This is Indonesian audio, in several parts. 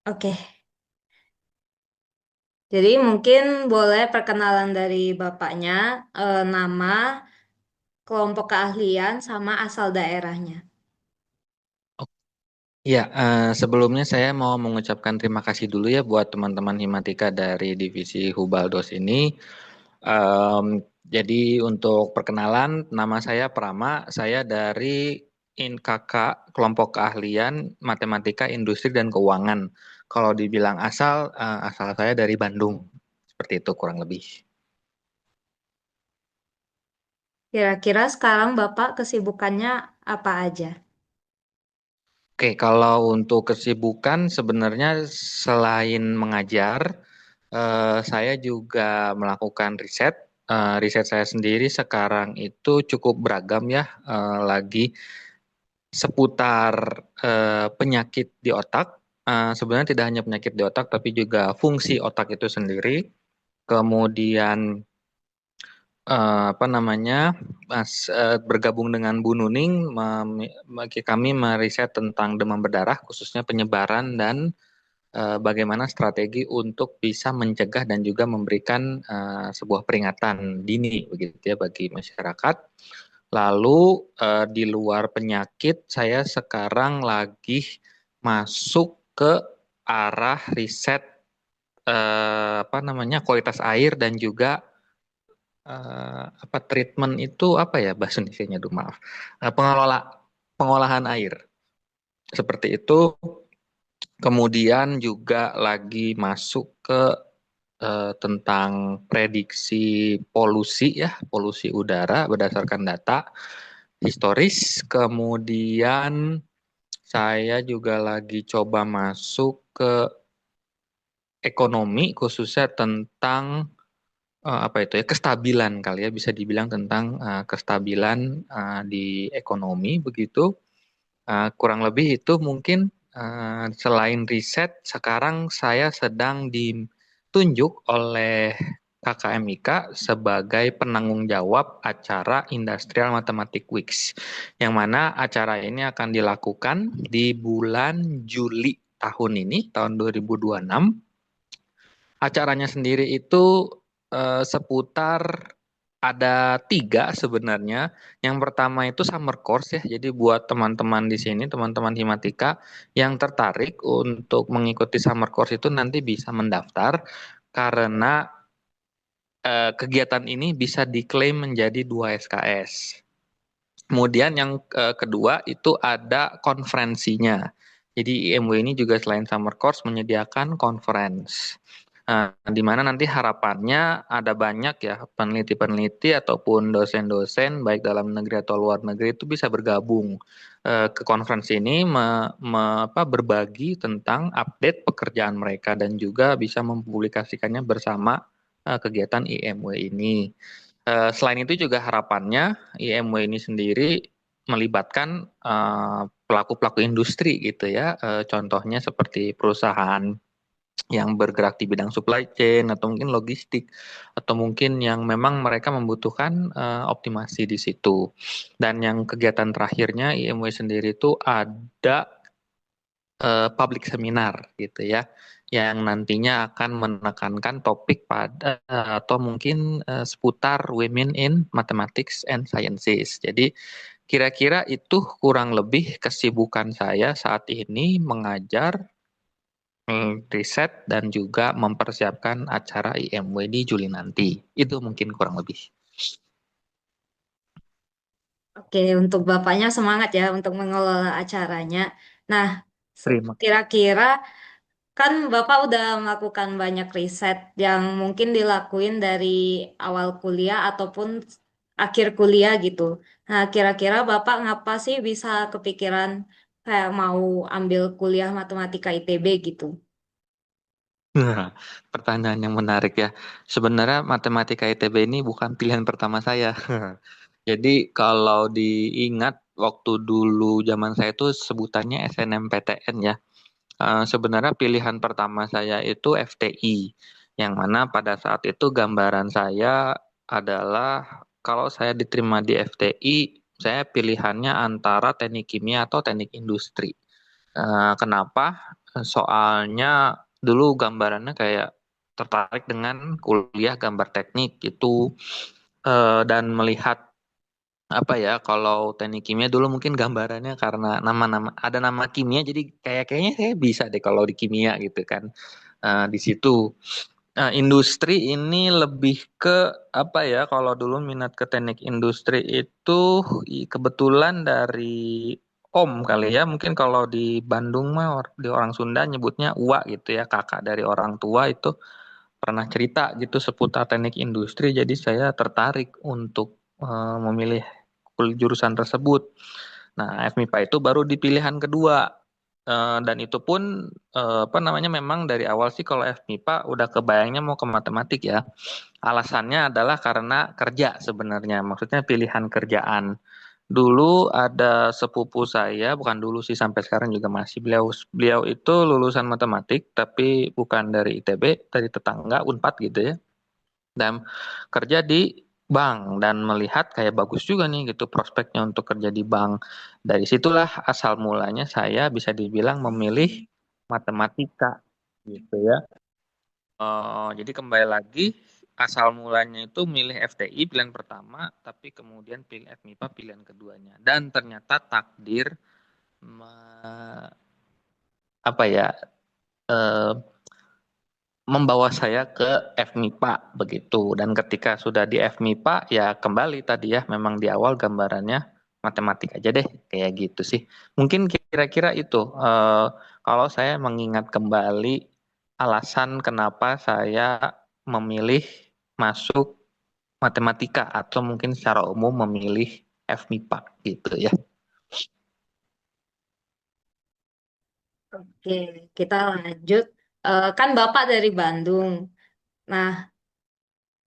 Oke, jadi mungkin boleh perkenalan dari bapaknya, nama, kelompok keahlian, sama asal daerahnya. Ya, sebelumnya saya mau mengucapkan terima kasih dulu ya buat teman-teman Himatika dari divisi Hubaldos ini. Em, jadi untuk perkenalan, nama saya Prama, saya dari INKK, kelompok keahlian Matematika, Industri, dan Keuangan. Kalau dibilang asal, asal saya dari Bandung. Seperti itu kurang lebih. Kira-kira sekarang Bapak kesibukannya apa aja? Oke, kalau untuk kesibukan sebenarnya selain mengajar, saya juga melakukan riset. Riset saya sendiri sekarang itu cukup beragam ya, lagi seputar penyakit di otak. Sebenarnya tidak hanya penyakit di otak, tapi juga fungsi otak itu sendiri. Kemudian apa namanya, bergabung dengan Bu Nuning, kami meriset tentang demam berdarah, khususnya penyebaran dan bagaimana strategi untuk bisa mencegah dan juga memberikan sebuah peringatan dini begitu ya bagi masyarakat. Lalu di luar penyakit, saya sekarang lagi masuk ke arah riset apa namanya kualitas air dan juga apa treatment itu apa ya bahasa Indonesianya, aduh maaf. Pengelola pengolahan air seperti itu. Kemudian juga lagi masuk ke tentang prediksi polusi ya, polusi udara berdasarkan data historis. Kemudian saya juga lagi coba masuk ke ekonomi khususnya tentang apa itu ya kestabilan kali ya bisa dibilang tentang kestabilan di ekonomi begitu. Kurang lebih itu mungkin selain riset, sekarang saya sedang ditunjuk oleh KKMIK sebagai penanggung jawab acara Industrial Mathematics Weeks, yang mana acara ini akan dilakukan di bulan Juli tahun ini, tahun 2026. Acaranya sendiri itu seputar ada tiga sebenarnya. Yang pertama itu summer course ya. Jadi buat teman-teman di sini, teman-teman Himatika yang tertarik untuk mengikuti summer course itu nanti bisa mendaftar karena kegiatan ini bisa diklaim menjadi 2 SKS. Kemudian yang kedua itu ada konferensinya. Jadi IMW ini juga selain summer course menyediakan conference. Di mana nanti harapannya ada banyak ya peneliti-peneliti ataupun dosen-dosen baik dalam negeri atau luar negeri itu bisa bergabung ke konferensi ini berbagi tentang update pekerjaan mereka dan juga bisa mempublikasikannya bersama kegiatan IMW ini. Selain itu juga harapannya IMW ini sendiri melibatkan pelaku-pelaku industri gitu ya. Contohnya seperti perusahaan yang bergerak di bidang supply chain atau mungkin logistik atau mungkin yang memang mereka membutuhkan optimasi di situ. Dan yang kegiatan terakhirnya IMW sendiri itu ada public seminar gitu ya yang nantinya akan menekankan topik pada atau mungkin seputar women in mathematics and sciences. Jadi kira-kira itu kurang lebih kesibukan saya saat ini mengajar, riset dan juga mempersiapkan acara IMW di Juli nanti. Itu mungkin kurang lebih. Oke, untuk Bapaknya semangat ya untuk mengelola acaranya. Nah, Terima. kira-kira kan Bapak udah melakukan banyak riset yang mungkin dilakuin dari awal kuliah ataupun akhir kuliah gitu. Nah, kira-kira Bapak ngapa sih bisa kepikiran kayak mau ambil kuliah matematika ITB gitu? Nah, pertanyaan yang menarik ya. Sebenarnya matematika ITB ini bukan pilihan pertama saya. Jadi kalau diingat waktu dulu zaman saya itu sebutannya SNMPTN ya. Sebenarnya pilihan pertama saya itu FTI. Yang mana pada saat itu gambaran saya adalah kalau saya diterima di FTI, saya pilihannya antara teknik kimia atau teknik industri. Kenapa? Soalnya dulu gambarannya kayak tertarik dengan kuliah gambar teknik gitu, dan melihat apa ya, kalau teknik kimia dulu mungkin gambarannya karena nama-nama ada nama kimia, jadi kayaknya saya bisa deh kalau di kimia gitu kan. Di situ. Industri ini lebih ke apa ya? Kalau dulu minat ke teknik industri itu kebetulan dari om kali ya. Mungkin kalau di Bandung mah di orang Sunda nyebutnya uwa gitu ya, kakak dari orang tua itu pernah cerita gitu seputar teknik industri. Jadi saya tertarik untuk memilih jurusan tersebut. Nah, FMIPA itu baru di pilihan kedua. Dan itu pun apa namanya, memang dari awal sih kalau FMIPA udah kebayangnya mau ke matematik ya. Alasannya adalah karena kerja sebenarnya, maksudnya pilihan kerjaan. Dulu ada sepupu saya, bukan dulu sih, sampai sekarang juga masih, beliau beliau itu lulusan matematik tapi bukan dari ITB, dari tetangga Unpad gitu ya. Dan kerja di bank dan melihat kayak bagus juga nih gitu prospeknya untuk kerja di bank. Dari situlah asal mulanya saya bisa dibilang memilih matematika gitu ya. Jadi kembali lagi, asal mulanya itu milih FTI pilihan pertama, tapi kemudian pilih FMIPA pilihan keduanya. Dan ternyata takdir me- apa ya, eh, membawa saya ke FMIPA begitu. Dan ketika sudah di FMIPA ya kembali tadi ya, memang di awal gambarannya matematik aja deh, kayak gitu sih. Mungkin kira-kira itu, kalau saya mengingat kembali alasan kenapa saya memilih masuk matematika atau mungkin secara umum memilih FMIPA gitu ya. Oke, kita lanjut. Kan Bapak dari Bandung. Nah,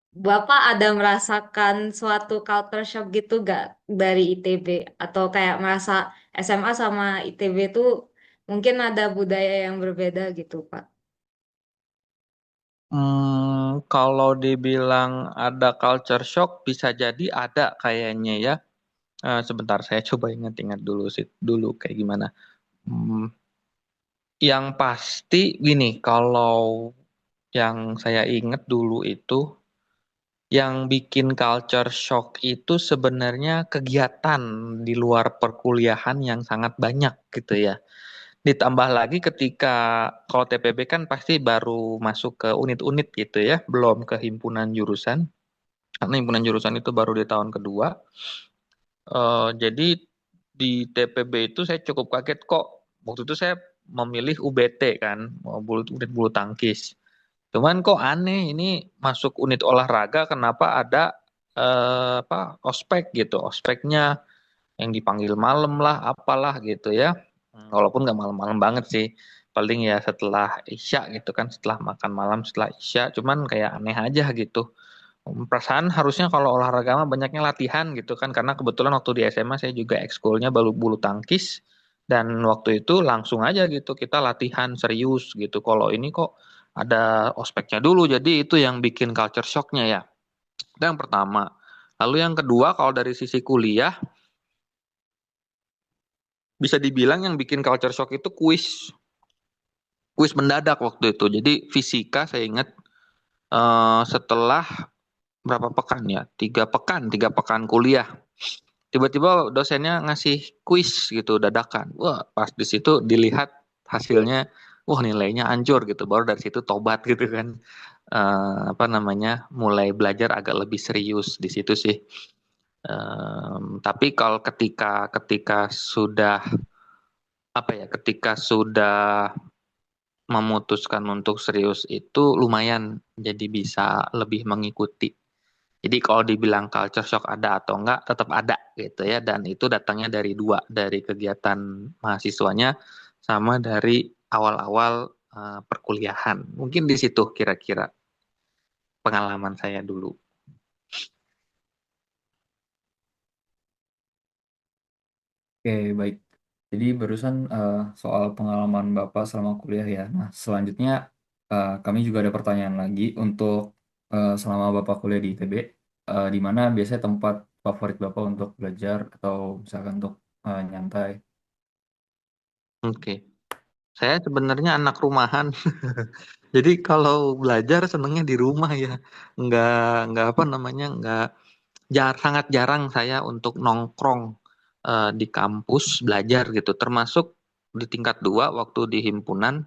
Bapak ada merasakan suatu culture shock gitu gak dari ITB? Atau kayak merasa SMA sama ITB tuh mungkin ada budaya yang berbeda gitu, Pak? Kalau dibilang ada culture shock, bisa jadi ada kayaknya ya. Sebentar, saya coba ingat-ingat dulu sih, dulu kayak gimana. Hmm, yang pasti gini, kalau yang saya ingat dulu itu, yang bikin culture shock itu sebenarnya kegiatan di luar perkuliahan yang sangat banyak gitu ya. Ditambah lagi ketika kalau TPB kan pasti baru masuk ke unit-unit gitu ya, belum ke himpunan jurusan. Karena himpunan jurusan itu baru di tahun kedua. Jadi di TPB itu saya cukup kaget kok. Waktu itu saya memilih UBT kan, unit bulu tangkis. Cuman kok aneh ini masuk unit olahraga kenapa ada apa, ospek gitu. Ospeknya yang dipanggil malam lah, apalah gitu ya. Walaupun nggak malam-malam banget sih. Paling ya setelah Isya gitu kan, setelah makan malam, setelah Isya. Cuman kayak aneh aja gitu. Perasaan harusnya kalau olahraga mah banyaknya latihan gitu kan, karena kebetulan waktu di SMA saya juga ekskulnya bulu bulu tangkis, dan waktu itu langsung aja gitu kita latihan serius gitu. Kalau ini kok ada ospeknya dulu, jadi itu yang bikin culture shocknya ya. Itu yang pertama. Lalu yang kedua, kalau dari sisi kuliah, bisa dibilang yang bikin culture shock itu kuis, kuis mendadak waktu itu. Jadi fisika saya ingat, setelah berapa pekan ya, 3 pekan, 3 pekan kuliah, tiba-tiba dosennya ngasih kuis gitu dadakan. Wah, pas di situ dilihat hasilnya, wah nilainya hancur gitu. Baru dari situ tobat gitu kan. Apa namanya, mulai belajar agak lebih serius di situ sih. Tapi kalau ketika ketika sudah apa ya, ketika sudah memutuskan untuk serius itu lumayan jadi bisa lebih mengikuti. Jadi kalau dibilang culture shock ada atau enggak, tetap ada gitu ya. Dan itu datangnya dari dua, dari kegiatan mahasiswanya sama dari awal-awal perkuliahan. Mungkin di situ kira-kira pengalaman saya dulu. Oke, baik. Jadi barusan soal pengalaman Bapak selama kuliah ya. Nah, selanjutnya kami juga ada pertanyaan lagi untuk selama Bapak kuliah di ITB, di mana biasanya tempat favorit Bapak untuk belajar atau misalkan untuk nyantai. Oke. Saya sebenarnya anak rumahan. Jadi kalau belajar senengnya di rumah ya. Nggak apa namanya, sangat jarang saya untuk nongkrong di kampus belajar gitu. Termasuk di tingkat 2 waktu di himpunan,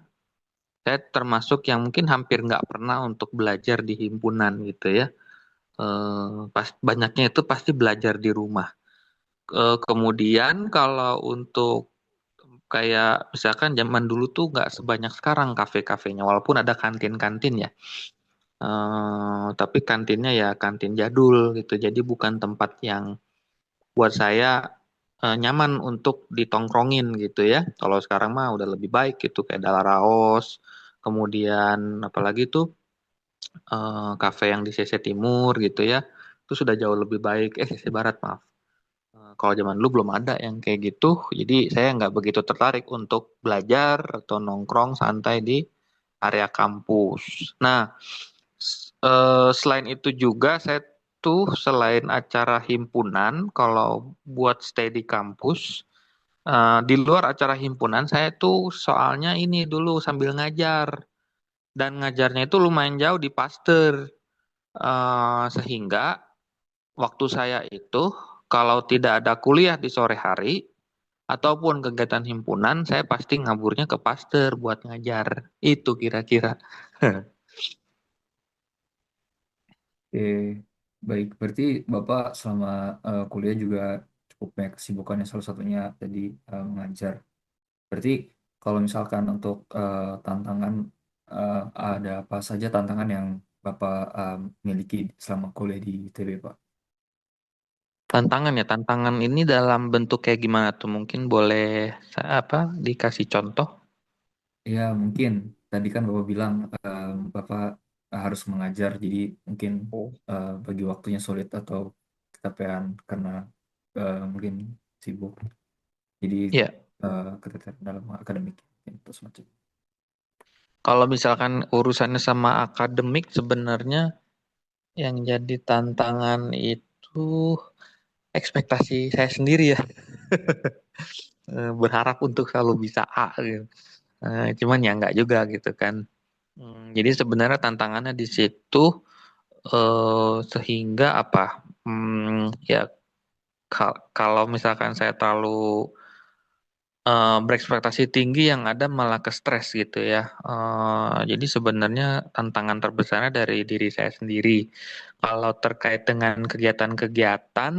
saya termasuk yang mungkin hampir nggak pernah untuk belajar di himpunan gitu ya. Pas banyaknya itu pasti belajar di rumah. Kemudian kalau untuk kayak misalkan zaman dulu tuh nggak sebanyak sekarang kafe-kafenya, walaupun ada kantin-kantin ya. Tapi kantinnya ya kantin jadul gitu. Jadi bukan tempat yang buat saya nyaman untuk ditongkrongin gitu ya. Kalau sekarang mah udah lebih baik gitu kayak Dalaraos, kemudian apalagi tuh kafe yang di CC Timur gitu ya. Itu sudah jauh lebih baik. CC Barat maaf. Kalau zaman dulu belum ada yang kayak gitu, jadi saya nggak begitu tertarik untuk belajar atau nongkrong santai di area kampus. Nah, selain itu juga saya tuh selain acara himpunan, kalau buat stay di kampus, di luar acara himpunan saya tuh soalnya ini dulu sambil ngajar dan ngajarnya itu lumayan jauh di Pasteur. Sehingga waktu saya itu kalau tidak ada kuliah di sore hari ataupun kegiatan himpunan, saya pasti ngaburnya ke Pasteur buat ngajar. Itu kira-kira. Oke, baik. Berarti Bapak selama kuliah juga cukup banyak kesibukannya, salah satunya tadi mengajar. Berarti kalau misalkan untuk tantangan, ada apa saja tantangan yang Bapak miliki selama kuliah di ITB, Pak? Tantangan ya, tantangan ini dalam bentuk kayak gimana tuh? Mungkin boleh apa dikasih contoh? Ya, mungkin tadi kan Bapak bilang Bapak harus mengajar, jadi mungkin Oh. bagi waktunya sulit atau kecapean karena mungkin sibuk. Jadi Ya, keteteran dalam akademik itu semacam. kalau misalkan urusannya sama akademik sebenarnya yang jadi tantangan itu ekspektasi saya sendiri ya. Berharap untuk selalu bisa A gitu. Cuman ya nggak juga gitu kan. Jadi sebenarnya tantangannya di situ sehingga apa? Ya kalau misalkan saya terlalu berekspektasi tinggi yang ada malah ke stres gitu ya. Jadi sebenarnya tantangan terbesarnya dari diri saya sendiri. Kalau terkait dengan kegiatan-kegiatan,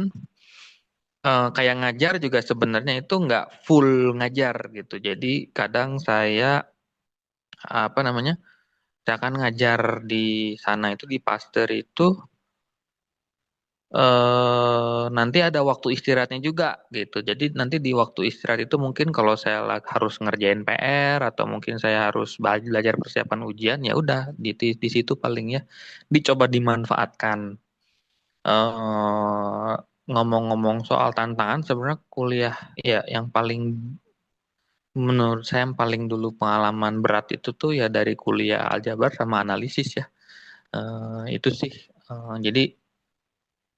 kayak ngajar juga sebenarnya itu nggak full ngajar gitu. Jadi kadang saya apa namanya, saya akan ngajar di sana itu di Pasteur itu nanti ada waktu istirahatnya juga gitu. Jadi nanti di waktu istirahat itu mungkin kalau saya harus ngerjain PR atau mungkin saya harus belajar persiapan ujian ya udah di situ paling ya dicoba dimanfaatkan. eh Ngomong-ngomong soal tantangan sebenarnya kuliah ya yang paling menurut saya yang paling dulu pengalaman berat itu tuh ya dari kuliah aljabar sama analisis ya. Itu sih. Jadi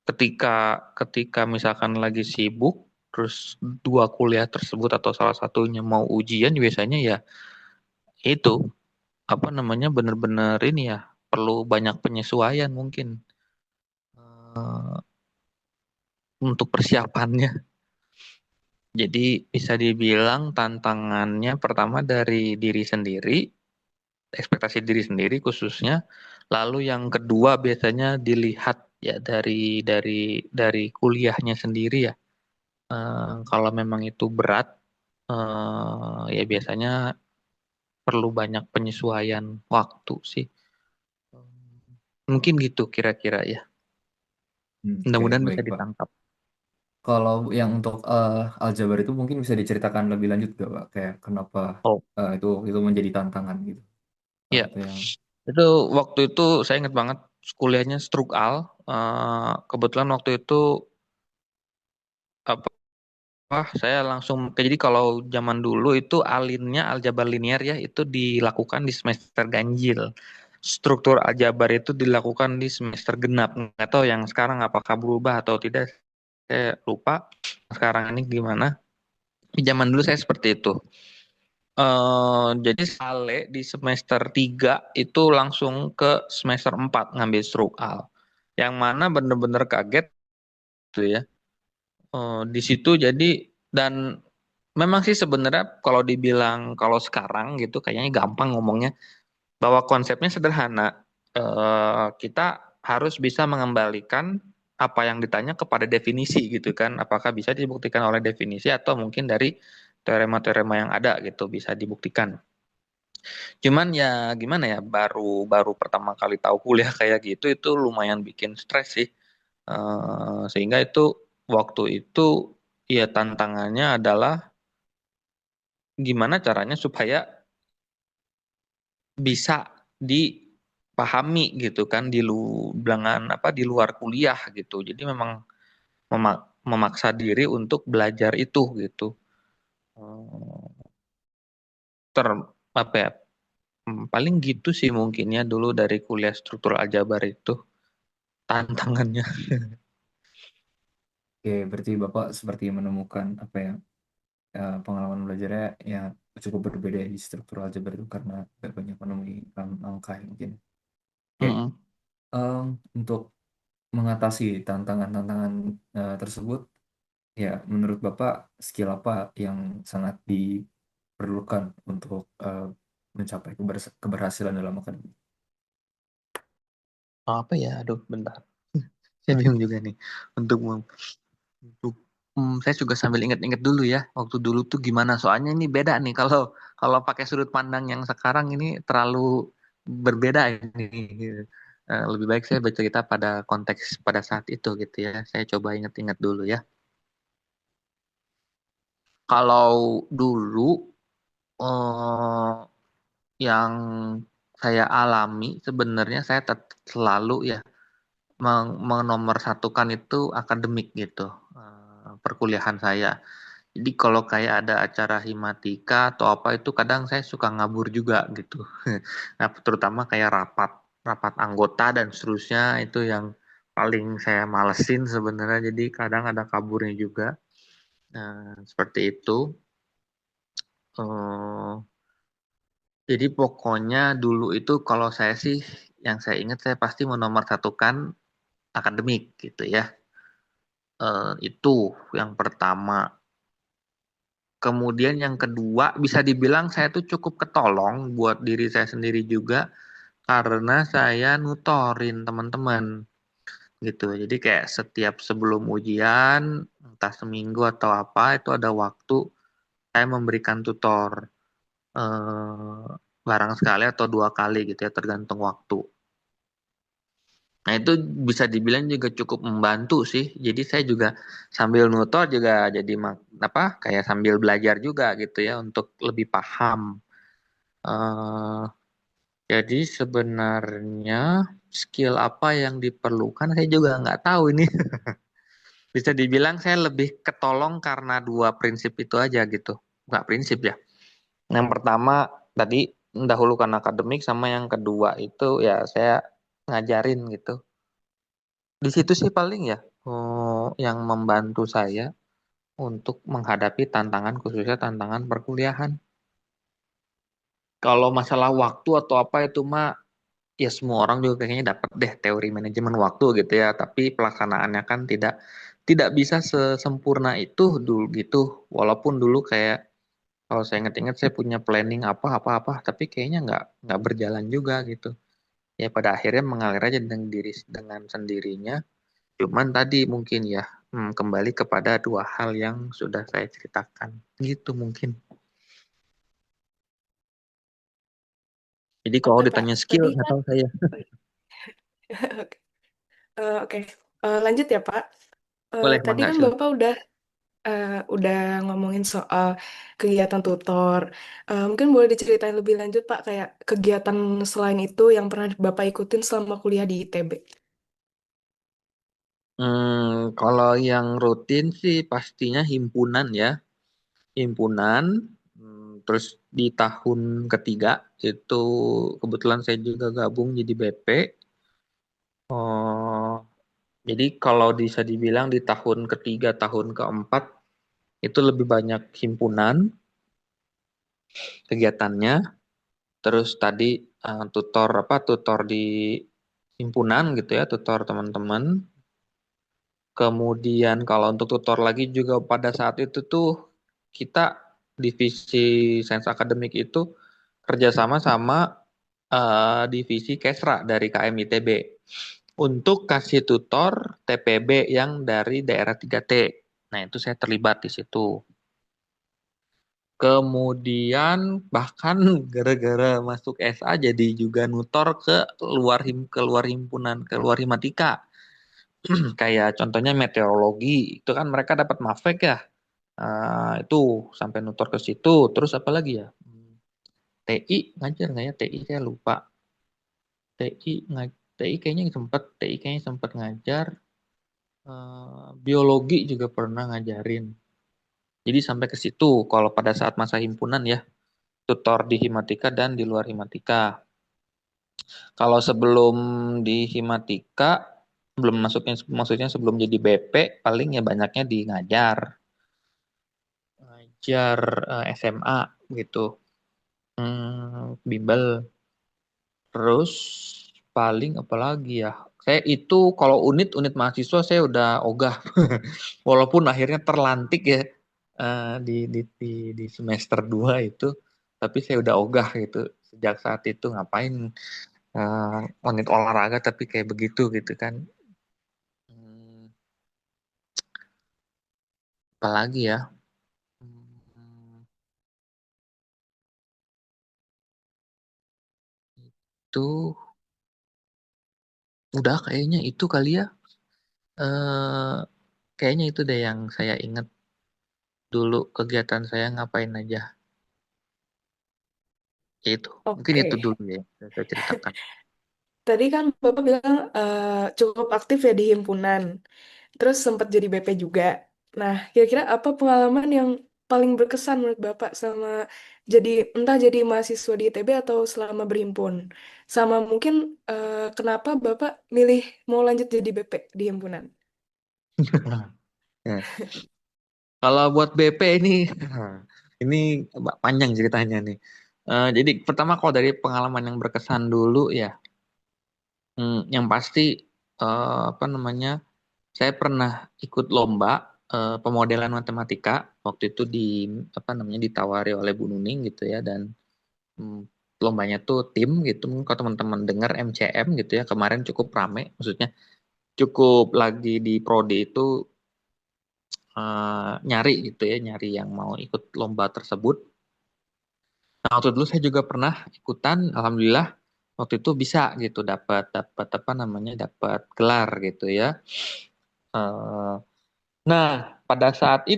ketika ketika misalkan lagi sibuk terus dua kuliah tersebut atau salah satunya mau ujian biasanya ya itu apa namanya benar-benar ini ya perlu banyak penyesuaian mungkin eh, untuk persiapannya. Jadi bisa dibilang tantangannya pertama dari diri sendiri, ekspektasi diri sendiri khususnya, lalu yang kedua biasanya dilihat ya dari kuliahnya sendiri ya. Kalau memang itu berat, ya biasanya perlu banyak penyesuaian waktu sih. Mungkin gitu kira-kira ya. Oke, Mudah-mudahan bisa baik, Pak. ditangkap. Kalau yang untuk aljabar itu mungkin bisa diceritakan lebih lanjut gak, Pak? Kayak kenapa Oh, itu menjadi tantangan gitu. ya. Atau yang Itu waktu itu saya ingat banget kuliahnya strukal. Kebetulan waktu itu apa saya langsung jadi kalau zaman dulu itu alinnya aljabar linear ya itu dilakukan di semester ganjil. Struktur aljabar itu dilakukan di semester genap. Nggak tahu yang sekarang apakah berubah atau tidak. Saya lupa sekarang ini gimana. Di zaman dulu saya seperti itu. Jadi Sale di semester 3 itu langsung ke semester 4 ngambil strukal. Yang mana bener-bener kaget tuh ya. Di situ jadi dan memang sih sebenarnya kalau dibilang kalau sekarang gitu kayaknya gampang ngomongnya bahwa konsepnya sederhana. Kita harus bisa mengembalikan apa yang ditanya kepada definisi gitu kan. Apakah bisa dibuktikan oleh definisi atau mungkin dari teorema-teorema yang ada gitu bisa dibuktikan. Cuman ya gimana ya baru baru pertama kali tahu kuliah kayak gitu itu lumayan bikin stres sih. Sehingga itu waktu itu ya tantangannya adalah gimana caranya supaya bisa dipahami gitu kan di dengan apa di luar kuliah gitu. Jadi memang memaksa diri untuk belajar itu gitu. Eh, Ter apa ya? Paling gitu sih mungkinnya dulu dari kuliah struktur aljabar itu tantangannya. Oke, berarti Bapak seperti menemukan apa ya, pengalaman belajarnya ya cukup berbeda di struktur aljabar itu karena gak banyak menemui angka ya mungkin. Oke, Mm-mm. em, untuk mengatasi tantangan-tantangan tersebut, ya menurut Bapak skill apa yang sangat diperlukan untuk mencapai keberhasilan dalam akademik? Apa ya? Aduh, bentar. Saya bingung juga nih untuk untuk saya juga sambil inget-inget dulu ya. Waktu dulu tuh gimana? Soalnya ini beda nih kalau kalau pakai sudut pandang yang sekarang ini terlalu berbeda ini. Gitu. Lebih baik saya bercerita pada konteks pada saat itu gitu ya. Saya coba inget-inget dulu ya. Kalau dulu eh, yang saya alami sebenarnya saya selalu ya menomorsatukan itu akademik gitu perkuliahan saya. Jadi kalau kayak ada acara himatika atau apa itu kadang saya suka ngabur juga gitu. Nah, terutama kayak rapat rapat anggota dan seterusnya itu yang paling saya malesin sebenarnya. Jadi kadang ada kaburnya juga. Seperti itu. Eh, jadi pokoknya dulu itu kalau saya sih yang saya ingat saya pasti menomorsatukan akademik gitu ya. Itu yang pertama. Kemudian yang kedua, bisa dibilang saya tuh cukup ketolong buat diri saya sendiri juga karena saya nutorin teman-teman gitu. Jadi kayak setiap sebelum ujian, entah seminggu atau apa, itu ada waktu saya memberikan tutor eh, barang sekali atau 2 kali gitu ya, tergantung waktu. Nah, itu bisa dibilang juga cukup membantu sih. Jadi saya juga sambil nutor juga jadi apa kayak sambil belajar juga gitu ya untuk lebih paham. Eh, jadi sebenarnya skill apa yang diperlukan saya juga nggak tahu ini. Bisa dibilang saya lebih ketolong karena 2 prinsip itu aja gitu. Nggak prinsip ya. Yang pertama tadi mendahulukan akademik sama yang kedua itu ya saya ngajarin gitu. Di situ sih paling ya yang membantu saya untuk menghadapi tantangan khususnya tantangan perkuliahan. Kalau masalah waktu atau apa itu mah ya semua orang juga kayaknya dapat deh teori manajemen waktu gitu ya, tapi pelaksanaannya kan tidak tidak bisa sesempurna itu dulu gitu. Walaupun dulu kayak kalau saya ingat-ingat saya punya planning apa-apa, tapi kayaknya nggak berjalan juga gitu. Ya pada akhirnya mengalir aja dengan sendirinya. Cuman tadi mungkin ya kembali kepada 2 hal yang sudah saya ceritakan. Gitu mungkin. Jadi kalau Oke, Pak. ditanya skill, Tadi nggak kan, tahu saya. oke, oke. Lanjut ya, Pak. Boleh, Tadi mangga kan silakan. Bapak udah ngomongin soal kegiatan tutor. Mungkin boleh diceritain lebih lanjut, Pak, kayak kegiatan selain itu yang pernah Bapak ikutin selama kuliah di ITB. Kalau yang rutin sih pastinya himpunan ya. Himpunan. Terus di tahun ketiga itu kebetulan saya juga gabung jadi BP. Oh, jadi kalau bisa dibilang di tahun ketiga, tahun keempat itu lebih banyak himpunan. kegiatannya. Terus tadi tutor di himpunan gitu ya, tutor teman-teman. Kemudian kalau untuk tutor lagi juga pada saat itu tuh kita divisi sains akademik itu kerjasama sama divisi Kesra dari KM ITB untuk kasih tutor TPB yang dari daerah 3T. Nah, itu saya terlibat di situ. Kemudian bahkan gara-gara masuk SA jadi juga nutor ke luar himpunan, ke luar himatika. Kayak contohnya meteorologi, itu kan mereka dapat Mafek ya. Itu sampai nutor ke situ. Terus apa lagi ya? TI ngajar nggak ya? TI saya lupa. TI kayaknya sempat ngajar. Biologi juga pernah ngajarin. Jadi sampai ke situ kalau pada saat masa himpunan ya, tutor di Himatika dan di luar Himatika. Kalau sebelum di Himatika, belum maksudnya sebelum jadi BP, paling ya banyaknya di ngajar SMA gitu. Bimbel. Terus paling apa lagi ya? Saya itu kalau unit mahasiswa saya udah ogah. Walaupun akhirnya terlantik ya di semester 2 itu, tapi saya udah ogah gitu. Sejak saat itu ngapain unit olahraga tapi kayak begitu gitu kan. Hmm, Apalagi ya? Hmm, itu udah kayaknya itu kali ya. eh Kayaknya itu deh yang saya ingat dulu kegiatan saya ngapain aja. Ya itu, mungkin itu Oke. dulu ya yang saya ceritakan. Tadi kan Bapak bilang cukup aktif ya di himpunan. Terus sempat jadi BP juga. Nah, kira-kira apa pengalaman yang paling berkesan menurut Bapak sama jadi entah jadi mahasiswa di ITB atau selama berhimpun? Sama mungkin kenapa Bapak milih mau lanjut jadi BP di himpunan? Ya. Kalau buat BP ini, ini panjang ceritanya nih. Jadi pertama kalau dari pengalaman yang berkesan dulu ya, yang pasti apa namanya, saya pernah ikut lomba pemodelan matematika waktu itu apa namanya ditawari oleh Bu Nuning gitu ya dan hmm, lombanya tuh tim gitu. Mungkin kalau teman-teman dengar MCM gitu ya kemarin cukup rame, maksudnya cukup lagi di prodi itu nyari gitu ya, nyari yang mau ikut lomba tersebut. Nah, waktu dulu saya juga pernah ikutan, alhamdulillah waktu itu bisa gitu, dapat dapat apa namanya, dapat gelar gitu ya. Eh, nah, pada saat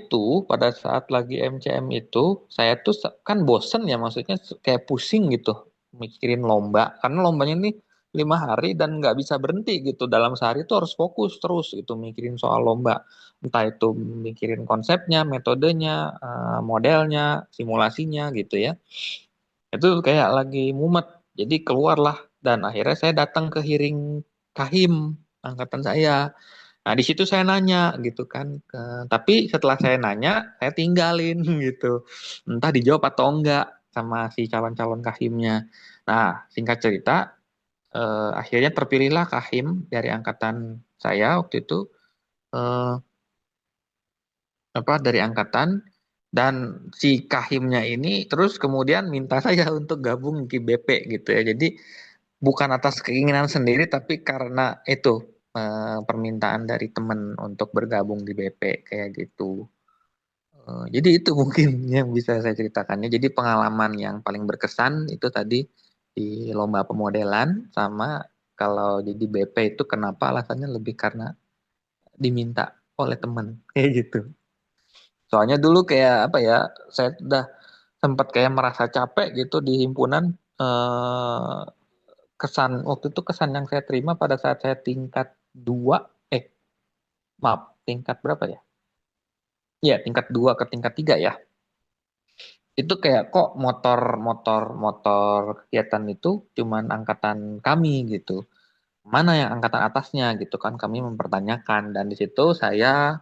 lagi MCM itu, saya tuh kan bosen ya, maksudnya kayak pusing gitu mikirin lomba, karena lombanya ini 5 hari dan nggak bisa berhenti gitu. Dalam sehari itu harus fokus terus gitu mikirin soal lomba. Entah itu mikirin konsepnya, metodenya, modelnya, simulasinya gitu ya. Itu kayak lagi mumet. Jadi keluarlah dan akhirnya saya datang ke hearing Kahim angkatan saya. Nah, di situ saya nanya gitu kan. Tapi setelah saya nanya, saya tinggalin gitu. Entah dijawab atau enggak sama si calon-calon Kahimnya. Nah, singkat cerita, akhirnya terpilihlah Kahim dari angkatan saya waktu itu. eh, dari angkatan dan si Kahimnya ini terus kemudian minta saya untuk gabung di BP gitu ya. Jadi bukan atas keinginan sendiri tapi karena itu permintaan dari teman untuk bergabung di BP kayak gitu. Jadi itu mungkin yang bisa saya ceritakannya. Jadi pengalaman yang paling berkesan itu tadi di lomba pemodelan sama kalau di BP itu kenapa alasannya lebih karena diminta oleh teman kayak gitu. Soalnya dulu kayak apa ya, saya udah sempat kayak merasa capek gitu di himpunan. Eh, Waktu itu kesan yang saya terima pada saat saya tingkat 2, eh maaf, tingkat berapa ya? Ya, tingkat 2 ke tingkat 3 ya. Itu kayak kok motor kegiatan itu cuman angkatan kami gitu. Mana yang angkatan atasnya gitu kan kami mempertanyakan dan di situ saya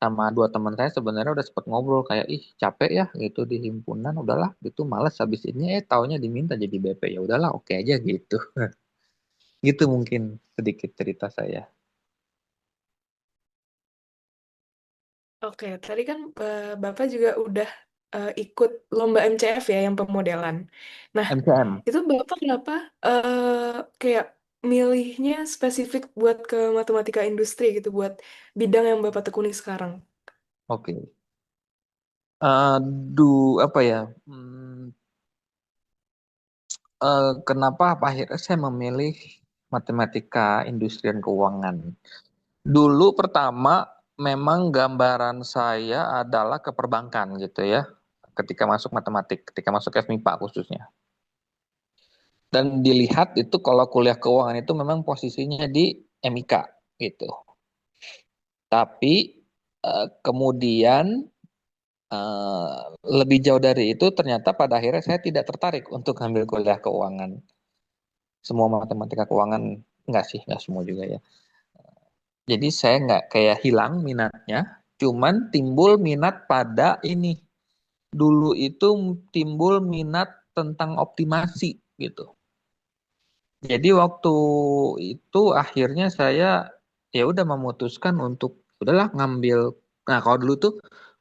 sama dua teman saya sebenarnya udah sempat ngobrol kayak ih capek ya gitu di himpunan udahlah gitu males habis ini taunya diminta jadi BP ya udahlah oke aja gitu. Gitu mungkin sedikit cerita saya. Oke, tadi kan Bapak juga udah ikut lomba MCF ya yang pemodelan. Nah, MCM. itu Bapak kenapa kayak milihnya spesifik buat ke matematika industri gitu, buat bidang yang Bapak tekuni sekarang? Oke. Eh, du apa ya? Kenapa akhirnya saya memilih matematika industri dan keuangan? Dulu pertama memang gambaran saya adalah ke perbankan gitu ya. Ketika masuk matematik, ketika masuk FMIPA khususnya. Dan dilihat itu kalau kuliah keuangan itu memang posisinya di MIK gitu. Tapi kemudian eh, lebih jauh dari itu ternyata pada akhirnya saya tidak tertarik untuk ambil kuliah keuangan. Semua matematika keuangan enggak sih, enggak semua juga ya. Jadi saya nggak kayak hilang minatnya, cuman timbul minat pada ini. Dulu itu timbul minat tentang optimasi gitu. Jadi waktu itu akhirnya saya ya udah memutuskan untuk udahlah ngambil. Nah kalau dulu tuh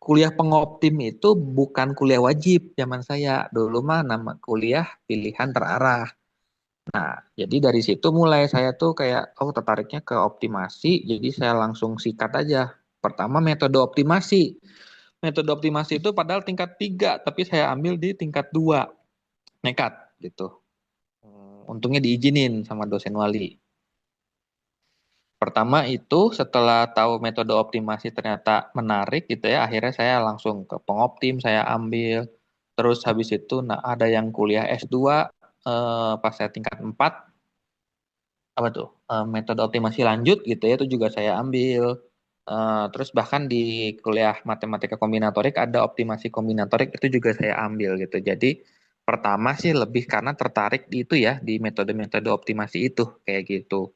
kuliah pengoptim itu bukan kuliah wajib zaman saya. Dulu mah nama kuliah pilihan terarah. Nah, jadi dari situ mulai saya tuh kayak, oh tertariknya ke optimasi, jadi saya langsung sikat aja. Pertama metode optimasi. Metode optimasi itu padahal tingkat 3, tapi saya ambil di tingkat 2. Nekat gitu. Untungnya diizinin sama dosen wali. Pertama itu setelah tahu metode optimasi ternyata menarik gitu ya, akhirnya saya langsung ke pengoptim, saya ambil. Terus habis itu nah ada yang kuliah S2 pas saya tingkat 4 apa tuh metode optimasi lanjut gitu ya itu juga saya ambil. Terus bahkan di kuliah matematika kombinatorik ada optimasi kombinatorik itu juga saya ambil gitu. Jadi pertama sih lebih karena tertarik di itu ya di metode-metode optimasi itu kayak gitu.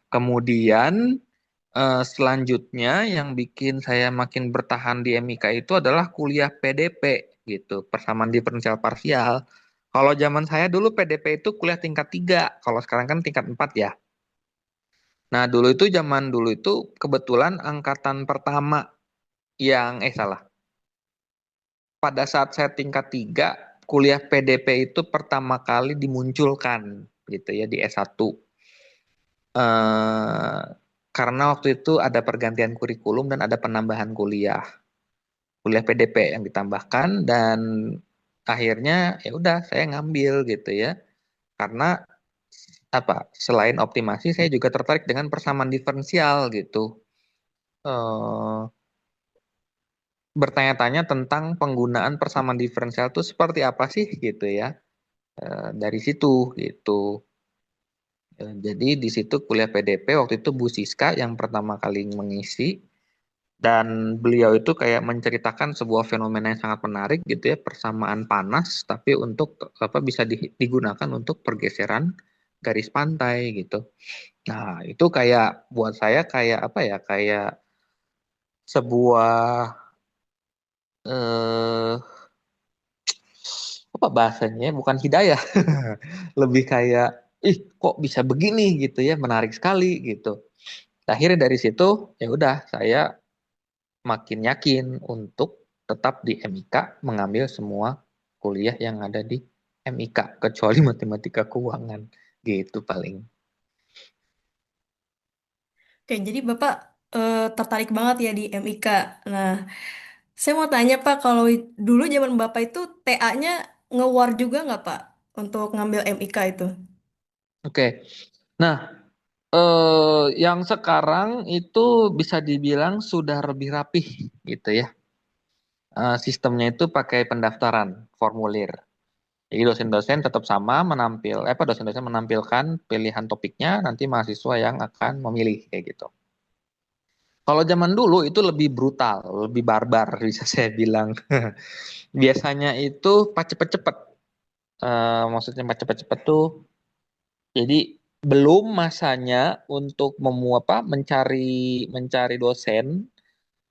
Kemudian selanjutnya yang bikin saya makin bertahan di MIK itu adalah kuliah PDP gitu, persamaan diferensial parsial. Kalau zaman saya dulu PDP itu kuliah tingkat 3, kalau sekarang kan tingkat 4 ya. Nah, zaman dulu itu kebetulan angkatan pertama yang salah. Pada saat saya tingkat 3 kuliah PDP itu pertama kali dimunculkan gitu ya di S1. Eh, karena waktu itu ada pergantian kurikulum dan ada penambahan kuliah. Kuliah PDP yang ditambahkan dan akhirnya ya udah saya ngambil gitu ya. Karena apa? Selain optimasi saya juga tertarik dengan persamaan diferensial gitu. Eh bertanya-tanya tentang penggunaan persamaan diferensial itu seperti apa sih gitu ya. Dari situ gitu. Jadi di situ kuliah PDP waktu itu Bu Siska yang pertama kali mengisi dan beliau itu kayak menceritakan sebuah fenomena yang sangat menarik gitu ya persamaan panas tapi untuk apa bisa digunakan untuk pergeseran garis pantai gitu. Nah itu kayak buat saya kayak apa ya kayak sebuah eh apa bahasanya bukan hidayah lebih kayak ih kok bisa begini gitu ya menarik sekali gitu. Akhirnya dari situ ya udah saya makin yakin untuk tetap di MIK mengambil semua kuliah yang ada di MIK kecuali matematika keuangan gitu paling. Oke, jadi Bapak tertarik banget ya di MIK. Nah, saya mau tanya Pak, kalau dulu zaman Bapak itu TA-nya ngewar juga nggak Pak untuk ngambil MIK itu? Oke. Nah, yang sekarang itu bisa dibilang sudah lebih rapih gitu ya. Sistemnya itu pakai pendaftaran formulir. Jadi dosen-dosen tetap sama dosen-dosen menampilkan pilihan topiknya, nanti mahasiswa yang akan memilih kayak gitu. Kalau zaman dulu itu lebih brutal, lebih barbar bisa saya bilang. Biasanya itu pas cepet-cepet. Maksudnya pas cepet-cepet tuh, jadi belum masanya untuk mencari mencari dosen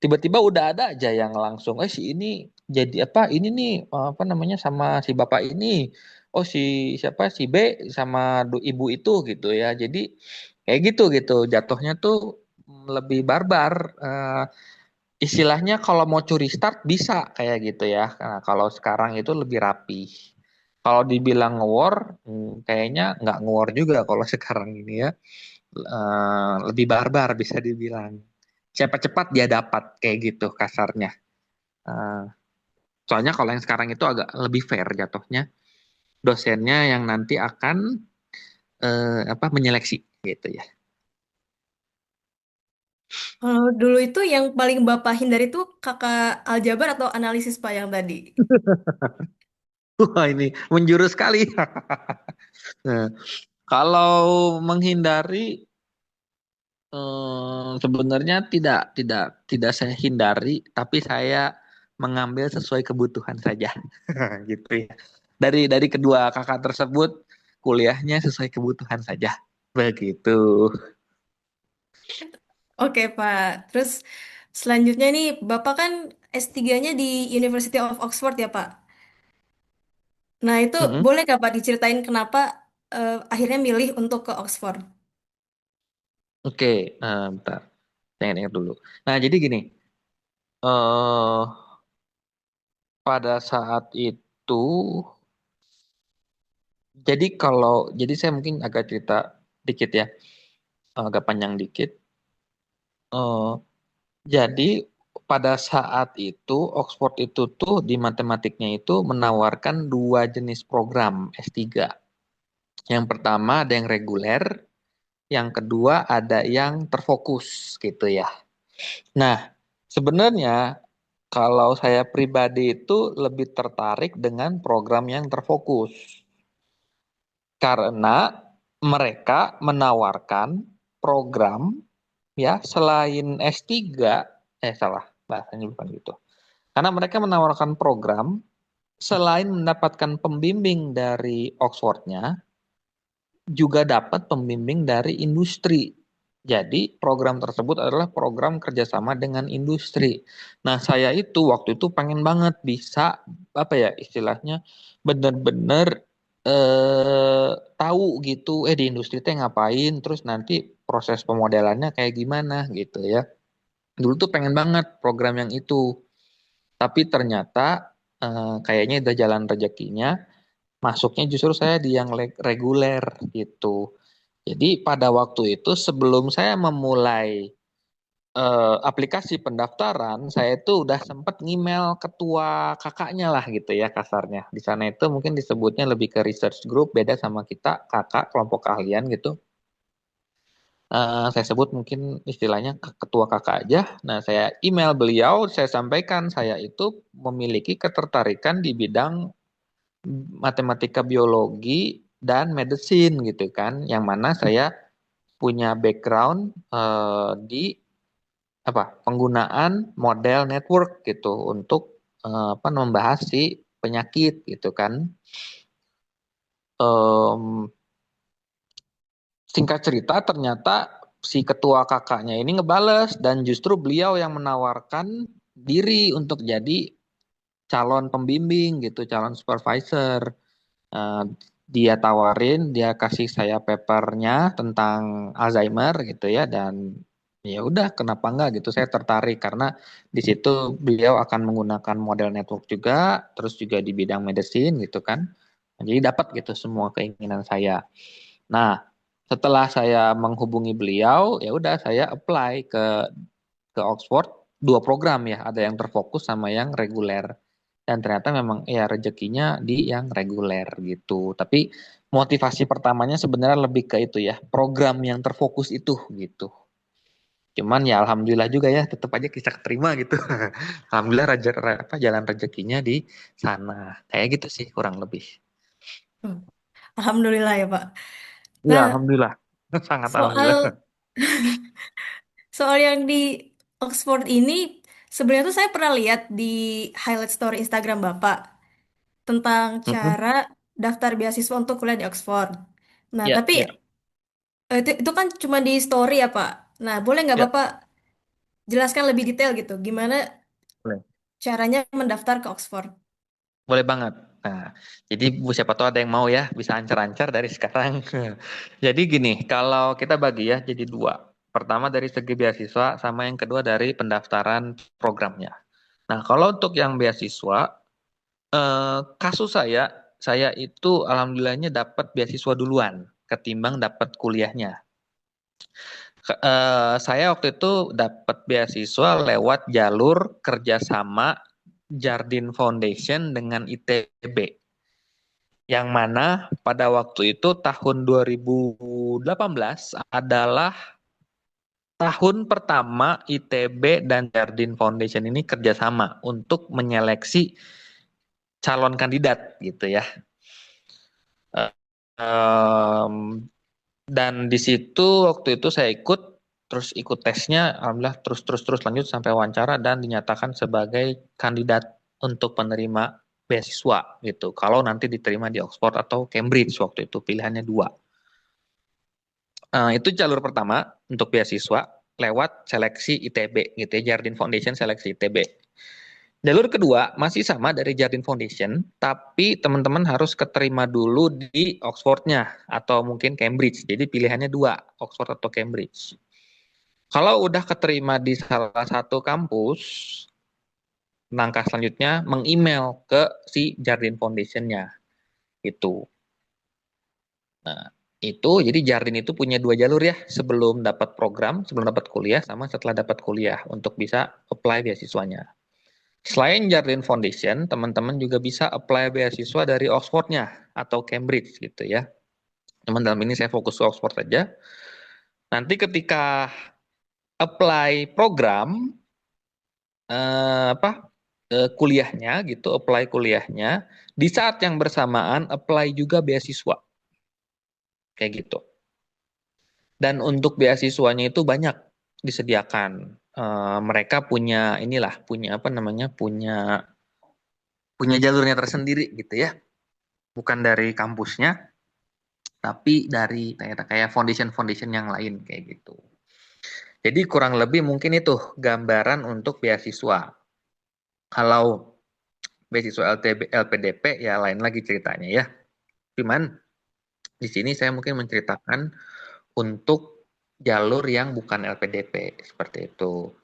tiba-tiba udah ada aja yang langsung, si ini jadi apa? Ini nih apa namanya sama si bapak ini. Oh si siapa si B sama ibu itu gitu ya. Jadi kayak gitu gitu. Jatuhnya tuh lebih barbar. Istilahnya kalau mau curi start bisa kayak gitu ya. Nah, kalau sekarang itu lebih rapi. Kalau dibilang nge-war, kayaknya nggak nge-war juga kalau sekarang ini ya. Lebih barbar bisa dibilang. Siapa cepat dia dapat kayak gitu kasarnya. Eh, Soalnya kalau yang sekarang itu agak lebih fair jatuhnya. Dosennya yang nanti akan apa menyeleksi gitu ya. Kalau dulu itu yang paling Bapak hindari itu kakak aljabar atau analisis Pak yang tadi? Wah ini menjurus sekali. Nah, kalau menghindari sebenarnya tidak saya hindari, tapi saya mengambil sesuai kebutuhan saja, gitu ya. Dari kedua kakak tersebut kuliahnya sesuai kebutuhan saja, begitu. Oke Pak, terus selanjutnya nih Bapak kan S3-nya di University of Oxford ya Pak? Nah itu Mm-mm. boleh nggak Pak diceritain kenapa akhirnya milih untuk ke Oxford? Oke, bentar, saya ingat dulu. Nah, jadi gini, eh pada saat itu, jadi saya mungkin agak cerita dikit ya, agak panjang dikit. Eh, Jadi pada saat itu Oxford itu tuh di matematiknya itu menawarkan dua jenis program S3. Yang pertama ada yang reguler, yang kedua ada yang terfokus gitu ya. Nah, sebenarnya kalau saya pribadi itu lebih tertarik dengan program yang terfokus karena mereka menawarkan program ya selain S3, salah, bahasanya bukan gitu. Karena mereka menawarkan program selain mendapatkan pembimbing dari Oxfordnya, juga dapat pembimbing dari industri. Jadi program tersebut adalah program kerjasama dengan industri. Nah, saya itu waktu itu pengen banget bisa apa ya istilahnya benar-benar eh, tahu gitu, di industri teh ngapain, terus nanti proses pemodelannya kayak gimana gitu ya. Dulu tuh pengen banget program yang itu. Tapi ternyata kayaknya udah jalan rezekinya, masuknya justru saya di yang reguler gitu. Jadi pada waktu itu sebelum saya memulai aplikasi pendaftaran, saya itu udah sempat ngemail ketua kakaknya lah gitu ya kasarnya. Di sana itu mungkin disebutnya lebih ke research group, beda sama kita kakak kelompok keahlian gitu. Saya sebut mungkin istilahnya ketua kakak aja. Nah, saya email beliau, saya sampaikan saya itu memiliki ketertarikan di bidang matematika biologi dan medicine gitu kan, yang mana saya punya background di apa penggunaan model network gitu untuk apa membahas si penyakit gitu kan. Em, Singkat cerita ternyata si ketua kakaknya ini ngebales dan justru beliau yang menawarkan diri untuk jadi calon pembimbing gitu, calon supervisor. Eh, Dia tawarin, dia kasih saya papernya tentang Alzheimer gitu ya, dan ya udah kenapa enggak gitu, saya tertarik karena di situ beliau akan menggunakan model network juga, terus juga di bidang medicine gitu kan. Jadi dapat gitu semua keinginan saya. Nah, setelah saya menghubungi beliau, ya udah saya apply ke Oxford, dua program ya, ada yang terfokus sama yang reguler. Dan ternyata memang ya rezekinya di yang reguler gitu. Tapi motivasi pertamanya sebenarnya lebih ke itu ya, program yang terfokus itu gitu. Cuman ya alhamdulillah juga ya, tetap aja bisa keterima gitu. Alhamdulillah apa jalan rezekinya di sana. Kayak gitu sih kurang lebih. Hmm. Alhamdulillah ya Pak. Ya, Nah, alhamdulillah. Sangat alhamdulillah. soal soal yang di Oxford ini sebenarnya tuh saya pernah lihat di highlight story Instagram Bapak tentang Mm-mm. cara daftar beasiswa untuk kuliah di Oxford. Nah, Ya, tapi ya, itu kan cuma di story ya Pak. Nah, boleh nggak ya. Bapak jelaskan lebih detail gitu, gimana Boleh. caranya mendaftar ke Oxford. Boleh banget. Nah, jadi siapa tahu ada yang mau ya, bisa ancar-ancar dari sekarang. Jadi gini, kalau kita bagi ya jadi dua. Pertama dari segi beasiswa, sama yang kedua dari pendaftaran programnya. Nah, kalau untuk yang beasiswa, kasus saya itu alhamdulillahnya dapat beasiswa duluan ketimbang dapat kuliahnya. Saya waktu itu dapat beasiswa lewat jalur kerjasama Jardine Foundation dengan ITB. Yang mana pada waktu itu tahun 2018 adalah tahun pertama ITB dan Jardine Foundation ini kerjasama untuk menyeleksi calon kandidat gitu ya. Dan di situ waktu itu saya terus ikut tesnya, alhamdulillah terus lanjut sampai wawancara dan dinyatakan sebagai kandidat untuk penerima beasiswa gitu. Kalau nanti diterima di Oxford atau Cambridge waktu itu pilihannya dua. Itu jalur pertama untuk beasiswa lewat seleksi ITB gitu ya, Jardine Foundation seleksi ITB. Jalur kedua masih sama dari Jardine Foundation, tapi teman-teman harus keterima dulu di Oxford-nya atau mungkin Cambridge. Jadi pilihannya dua, Oxford atau Cambridge. Kalau udah keterima di salah satu kampus, langkah selanjutnya meng-email ke si Jardine Foundation-nya. Itu. Nah, itu jadi Jardine itu punya dua jalur ya, sebelum dapat program, sebelum dapat kuliah, sama setelah dapat kuliah untuk bisa apply beasiswanya. Selain Jardine Foundation, teman-teman juga bisa apply beasiswa dari Oxford-nya atau Cambridge gitu ya. Cuman dalam ini saya fokus ke Oxford saja. Nanti ketika apply program kuliahnya gitu, apply kuliahnya, di saat yang bersamaan apply juga beasiswa. Kayak gitu. Dan untuk beasiswanya itu banyak disediakan. Mereka punya punya jalurnya tersendiri gitu ya. Bukan dari kampusnya, tapi dari kayak foundation yang lain kayak gitu. Jadi kurang lebih mungkin itu gambaran untuk beasiswa. Kalau beasiswa LPDP ya lain lagi ceritanya ya. Cuman di sini saya mungkin menceritakan untuk jalur yang bukan LPDP seperti itu.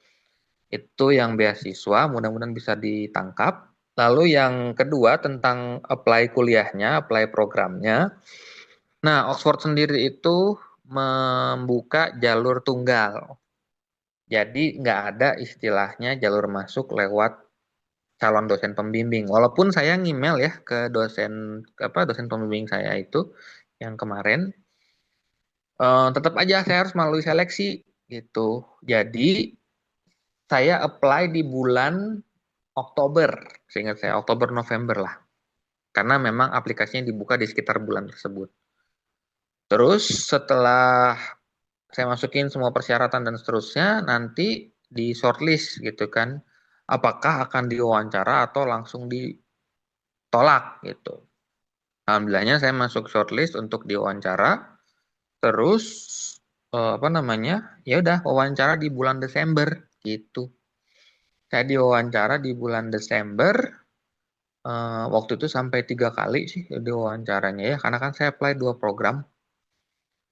Itu yang beasiswa, mudah-mudahan bisa ditangkap. Lalu yang kedua tentang apply kuliahnya, apply programnya. Nah, Oxford sendiri itu membuka jalur tunggal. Jadi nggak ada istilahnya jalur masuk lewat calon dosen pembimbing. Walaupun saya ngemail ya ke dosen pembimbing saya itu yang kemarin, tetap aja saya harus melalui seleksi gitu. Jadi saya apply di bulan Oktober, seingat saya Oktober November lah. Karena memang aplikasinya dibuka di sekitar bulan tersebut. Terus setelah saya masukin semua persyaratan dan seterusnya, nanti di shortlist gitu kan. Apakah akan diwawancara atau langsung ditolak gitu. Alhamdulillahnya saya masuk shortlist untuk diwawancara. Terus ya udah wawancara di bulan Desember gitu. Saya diwawancara di bulan Desember. Waktu itu sampai 3 kali sih diwawancaranya ya, karena kan saya apply 2 program.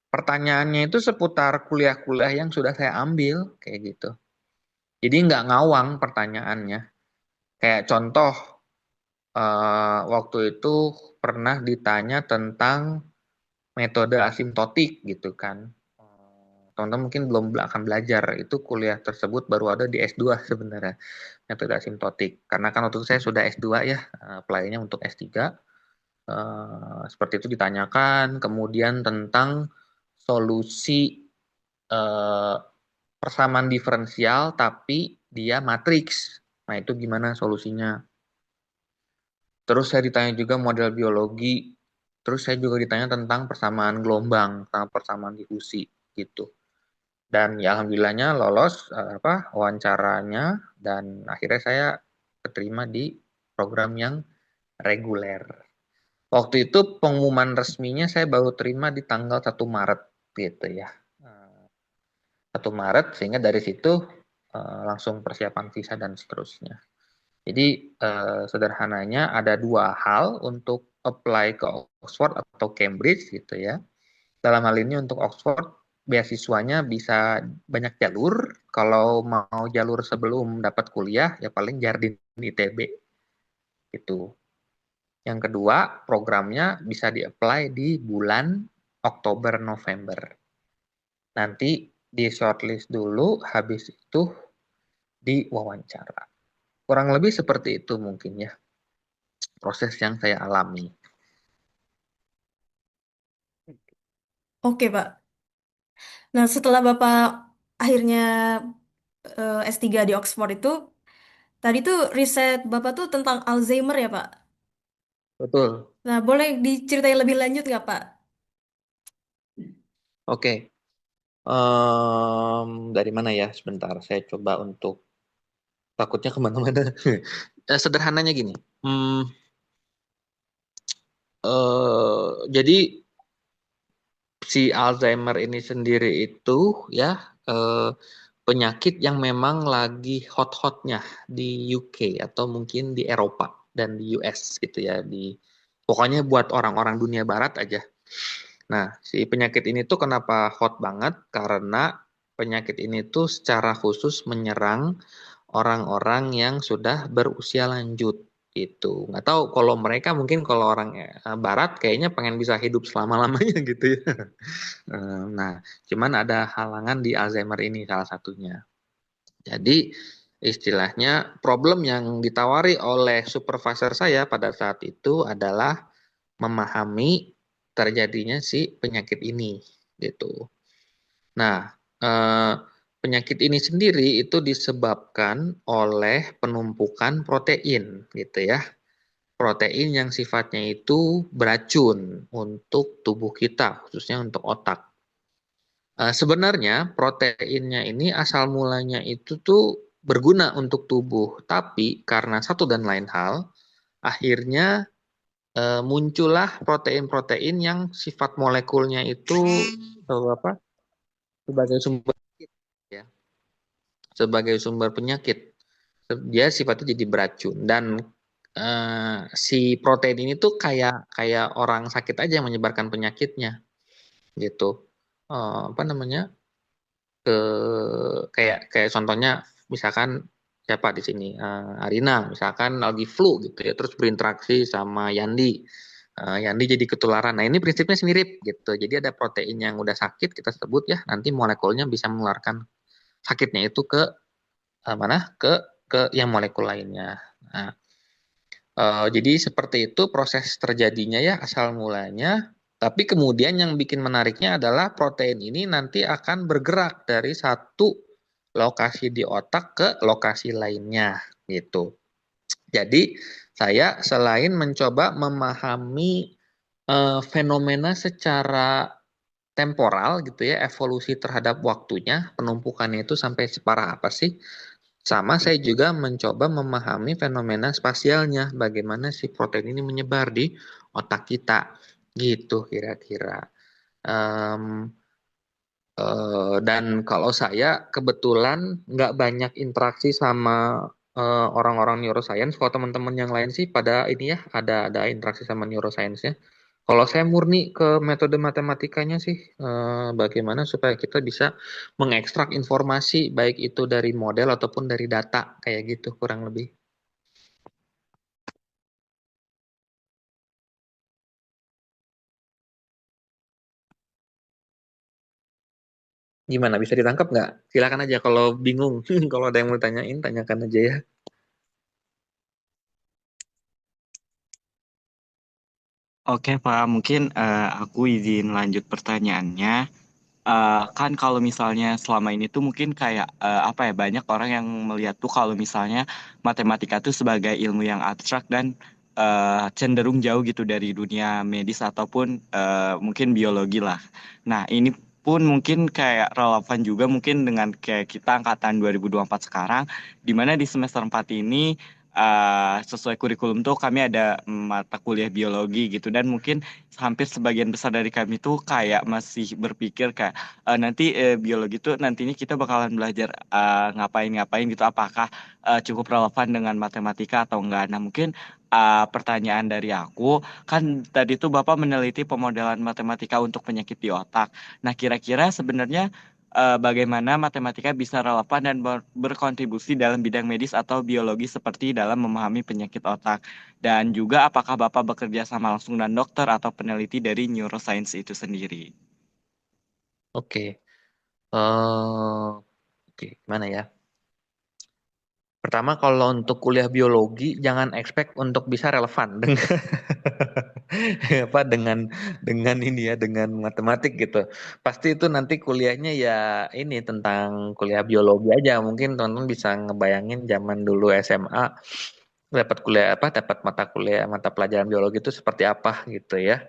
Pertanyaannya itu seputar kuliah-kuliah yang sudah saya ambil, kayak gitu. Jadi nggak ngawang pertanyaannya. Kayak contoh, waktu itu pernah ditanya tentang metode asimptotik gitu kan. Teman-teman mungkin belum akan belajar, itu kuliah tersebut baru ada di S2 sebenarnya, metode asimptotik. Karena kan waktu itu saya sudah S2 ya, apply-nya untuk S3. Seperti itu ditanyakan, kemudian tentang solusi persamaan diferensial tapi dia matriks. Nah, itu gimana solusinya? Terus saya ditanya juga model biologi. Terus saya juga ditanya tentang persamaan gelombang, tentang persamaan difusi gitu. Dan ya alhamdulillahnya lolos wawancaranya dan akhirnya saya keterima di program yang reguler. Waktu itu pengumuman resminya saya baru terima di tanggal 1 Maret gitu ya. 1 Maret sehingga dari situ langsung persiapan visa dan seterusnya. Jadi sederhananya ada dua hal untuk apply ke Oxford atau Cambridge gitu ya. Dalam hal ini untuk Oxford beasiswanya bisa banyak jalur. Kalau mau jalur sebelum dapat kuliah ya paling Jardin ITB itu. Yang kedua, programnya bisa di-apply di bulan Oktober November. Nanti di shortlist dulu, habis itu diwawancara. Kurang lebih seperti itu mungkin ya proses yang saya alami. Oke, Pak. Nah, setelah Bapak akhirnya S3 di Oxford itu, tadi tuh riset Bapak tuh tentang Alzheimer ya, Pak? Betul. Nah, boleh diceritain lebih lanjut nggak, Pak? Oke. Dari mana ya? Sebentar, saya coba untuk takutnya kemana-mana. Sederhananya gini. Jadi si Alzheimer ini sendiri itu ya penyakit yang memang lagi hot-hotnya di UK atau mungkin di Eropa dan di US gitu ya, di pokoknya buat orang-orang dunia barat aja. Nah, si penyakit ini tuh kenapa hot banget? Karena penyakit ini tuh secara khusus menyerang orang-orang yang sudah berusia lanjut gitu. Nggak tahu kalau mereka mungkin kalau orang barat kayaknya pengen bisa hidup selama-lamanya gitu ya. Nah, cuman ada halangan di Alzheimer ini salah satunya. Jadi istilahnya problem yang ditawari oleh supervisor saya pada saat itu adalah memahami terjadinya si penyakit ini gitu. Nah, penyakit ini sendiri itu disebabkan oleh penumpukan protein gitu ya. Protein yang sifatnya itu beracun untuk tubuh kita, khususnya untuk otak. Sebenarnya proteinnya ini asal mulanya itu tuh berguna untuk tubuh, tapi karena satu dan lain hal, akhirnya muncullah protein-protein yang sifat molekulnya itu apa? Sebagai sumber ya, sebagai sumber penyakit. Dia sifatnya jadi beracun dan si protein ini tuh kayak kayak orang sakit aja yang menyebarkan penyakitnya gitu. Apa namanya? Ke kayak kayak contohnya misalkan siapa di sini Arina misalkan lagi flu gitu ya terus berinteraksi sama Yandi. Yandi jadi ketularan. Nah ini prinsipnya mirip gitu. Jadi ada protein yang udah sakit kita sebut ya nanti molekulnya bisa menularkan sakitnya itu ke mana ke yang molekul lainnya. Nah, jadi seperti itu proses terjadinya ya asal mulanya. Tapi kemudian yang bikin menariknya adalah protein ini nanti akan bergerak dari satu lokasi di otak ke lokasi lainnya gitu. Jadi saya selain mencoba memahami fenomena secara temporal gitu ya, evolusi terhadap waktunya, penumpukannya itu sampai separah apa sih? Sama saya juga mencoba memahami fenomena spasialnya, bagaimana si protein ini menyebar di otak kita, gitu kira-kira. Um, dan kalau saya kebetulan nggak banyak interaksi sama orang-orang neuroscience. Kalau teman-teman yang lain sih pada ini ya ada interaksi sama neuroscience-nya. Kalau saya murni ke metode matematikanya sih, bagaimana supaya kita bisa mengekstrak informasi baik itu dari model ataupun dari data kayak gitu kurang lebih. Gimana bisa ditangkap nggak? Silakan aja kalau bingung, kalau ada yang mau ditanyain tanyakan aja ya. Oke, Pak. Mungkin aku izin lanjut pertanyaannya. Kan kalau misalnya selama ini tuh mungkin kayak apa ya banyak orang yang melihat tuh kalau misalnya matematika tuh sebagai ilmu yang abstrak dan cenderung jauh gitu dari dunia medis ataupun mungkin biologi lah. Nah, ini pun mungkin kayak relevan juga mungkin dengan kayak kita angkatan 2024 sekarang, di mana di semester 4 ini sesuai kurikulum tuh kami ada mata kuliah biologi gitu, dan mungkin hampir sebagian besar dari kami tuh kayak masih berpikir kayak nanti biologi tuh nantinya kita bakalan belajar ngapain-ngapain gitu, apakah cukup relevan dengan matematika atau enggak. Nah, mungkin pertanyaan dari aku, kan tadi tuh Bapak meneliti pemodelan matematika untuk penyakit di otak. Nah, kira-kira sebenarnya bagaimana matematika bisa relevan dan berkontribusi dalam bidang medis atau biologi seperti dalam memahami penyakit otak. Dan juga apakah Bapak bekerja sama langsung dengan dokter atau peneliti dari neuroscience itu sendiri? Oke. Oke, gimana ya? Pertama, kalau untuk kuliah biologi, jangan expect untuk bisa relevan dengan apa dengan ini ya, dengan matematik gitu. Pasti itu nanti kuliahnya ya ini tentang kuliah biologi aja. Mungkin teman-teman bisa ngebayangin zaman dulu SMA dapat kuliah apa, dapat mata pelajaran biologi itu seperti apa gitu ya.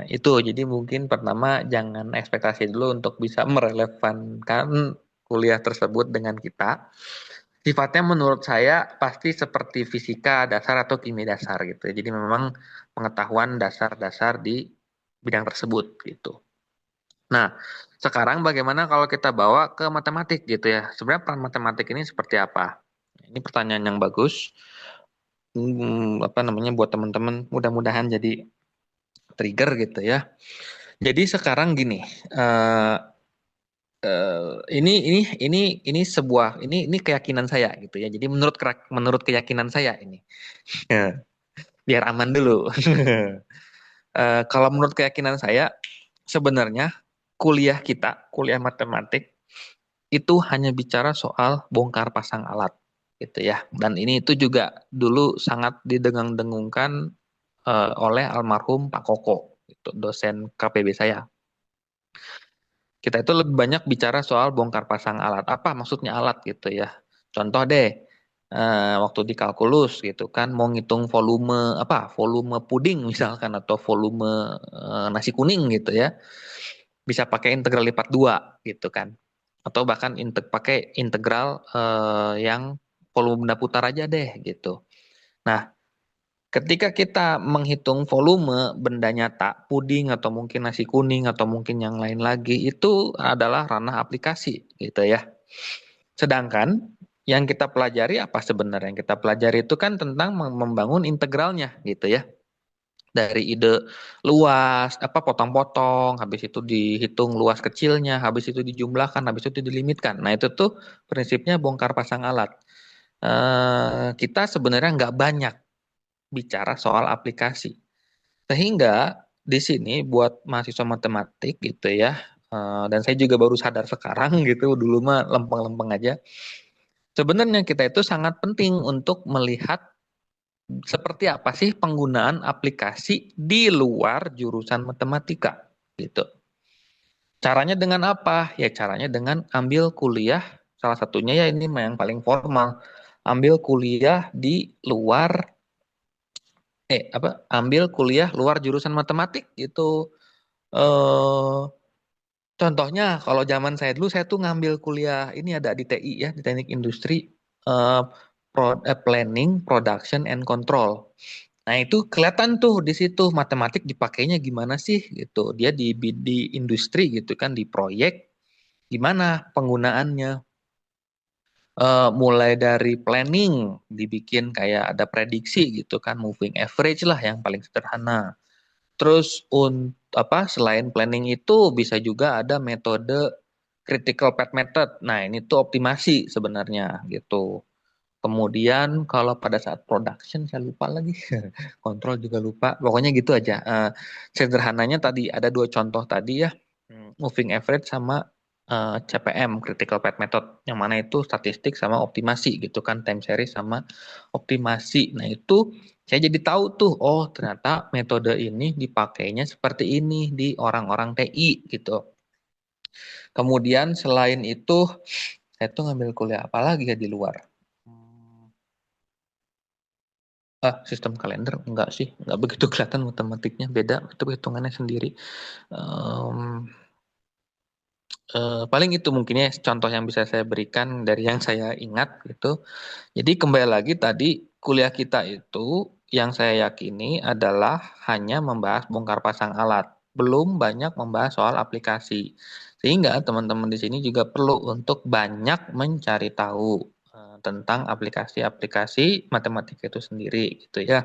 Itu jadi mungkin pertama jangan ekspektasi dulu untuk bisa merelevankan kuliah tersebut dengan kita. Sifatnya menurut saya pasti seperti fisika dasar atau kimia dasar gitu. Jadi memang pengetahuan dasar-dasar di bidang tersebut gitu. Nah, sekarang bagaimana kalau kita bawa ke matematik gitu ya? Sebenarnya peran matematik ini seperti apa? Ini pertanyaan yang bagus. Apa namanya buat teman-teman mudah-mudahan jadi trigger gitu ya. Jadi sekarang gini, eh, ini sebuah ini keyakinan saya gitu ya. Jadi menurut keyakinan saya ini. Biar aman dulu. Kalau menurut keyakinan saya sebenarnya kuliah matematik itu hanya bicara soal bongkar pasang alat gitu ya. Dan ini itu juga dulu sangat didengung-dengungkan oleh almarhum Pak Koko, itu dosen KPB saya. Kita itu lebih banyak bicara soal bongkar pasang alat. Apa maksudnya alat gitu ya? Contoh deh, waktu di kalkulus gitu kan, mau ngitung volume puding misalkan atau volume nasi kuning gitu ya, bisa pakai integral lipat dua gitu kan, atau bahkan pakai integral yang volume benda putar aja deh gitu. Nah, ketika kita menghitung volume benda nyata, puding atau mungkin nasi kuning atau mungkin yang lain lagi, itu adalah ranah aplikasi gitu ya. Sedangkan yang kita pelajari apa sebenarnya? Yang kita pelajari itu kan tentang membangun integralnya gitu ya. Dari ide luas, potong-potong, habis itu dihitung luas kecilnya, habis itu dijumlahkan, habis itu dilimitkan. Nah itu tuh prinsipnya bongkar pasang alat. Kita sebenarnya nggak banyak bicara soal aplikasi. Sehingga di sini buat mahasiswa matematik gitu ya, dan saya juga baru sadar sekarang gitu, dulu mah lempeng-lempeng aja. Sebenarnya kita itu sangat penting untuk melihat seperti apa sih penggunaan aplikasi di luar jurusan matematika gitu. Caranya dengan apa? Ya caranya dengan ambil kuliah, salah satunya ya ini yang paling formal, ambil kuliah di luar ambil kuliah luar jurusan matematik itu. Contohnya kalau zaman saya dulu saya tuh ngambil kuliah ini ada di TI ya, di Teknik Industri, eh, Planning, Production and Control. Nah, itu kelihatan tuh di situ matematik dipakainya gimana sih gitu. Dia di industri gitu kan, di proyek gimana penggunaannya. Mulai dari planning dibikin kayak ada prediksi gitu kan, moving average lah yang paling sederhana. Terus selain planning itu bisa juga ada metode critical path method. Nah, ini tuh optimasi sebenarnya gitu. Kemudian kalau pada saat production saya lupa lagi, kontrol juga lupa. Pokoknya gitu aja. Sederhananya tadi ada dua contoh tadi ya, moving average sama CPM, critical path method. Yang mana itu statistik sama optimasi gitu kan, time series sama optimasi. Nah itu saya jadi tahu tuh, oh ternyata metode ini dipakainya seperti ini di orang-orang TI gitu. Kemudian selain itu, saya tuh ngambil kuliah apa lagi ya di luar? Sistem kalender enggak sih, enggak begitu kelihatan matematiknya, beda, itu hitungannya sendiri. Em, Paling itu mungkin ya contoh yang bisa saya berikan dari yang saya ingat gitu. Jadi kembali lagi tadi kuliah kita itu yang saya yakini adalah hanya membahas bongkar pasang alat, belum banyak membahas soal aplikasi. Sehingga teman-teman di sini juga perlu untuk banyak mencari tahu tentang aplikasi-aplikasi matematika itu sendiri gitu ya.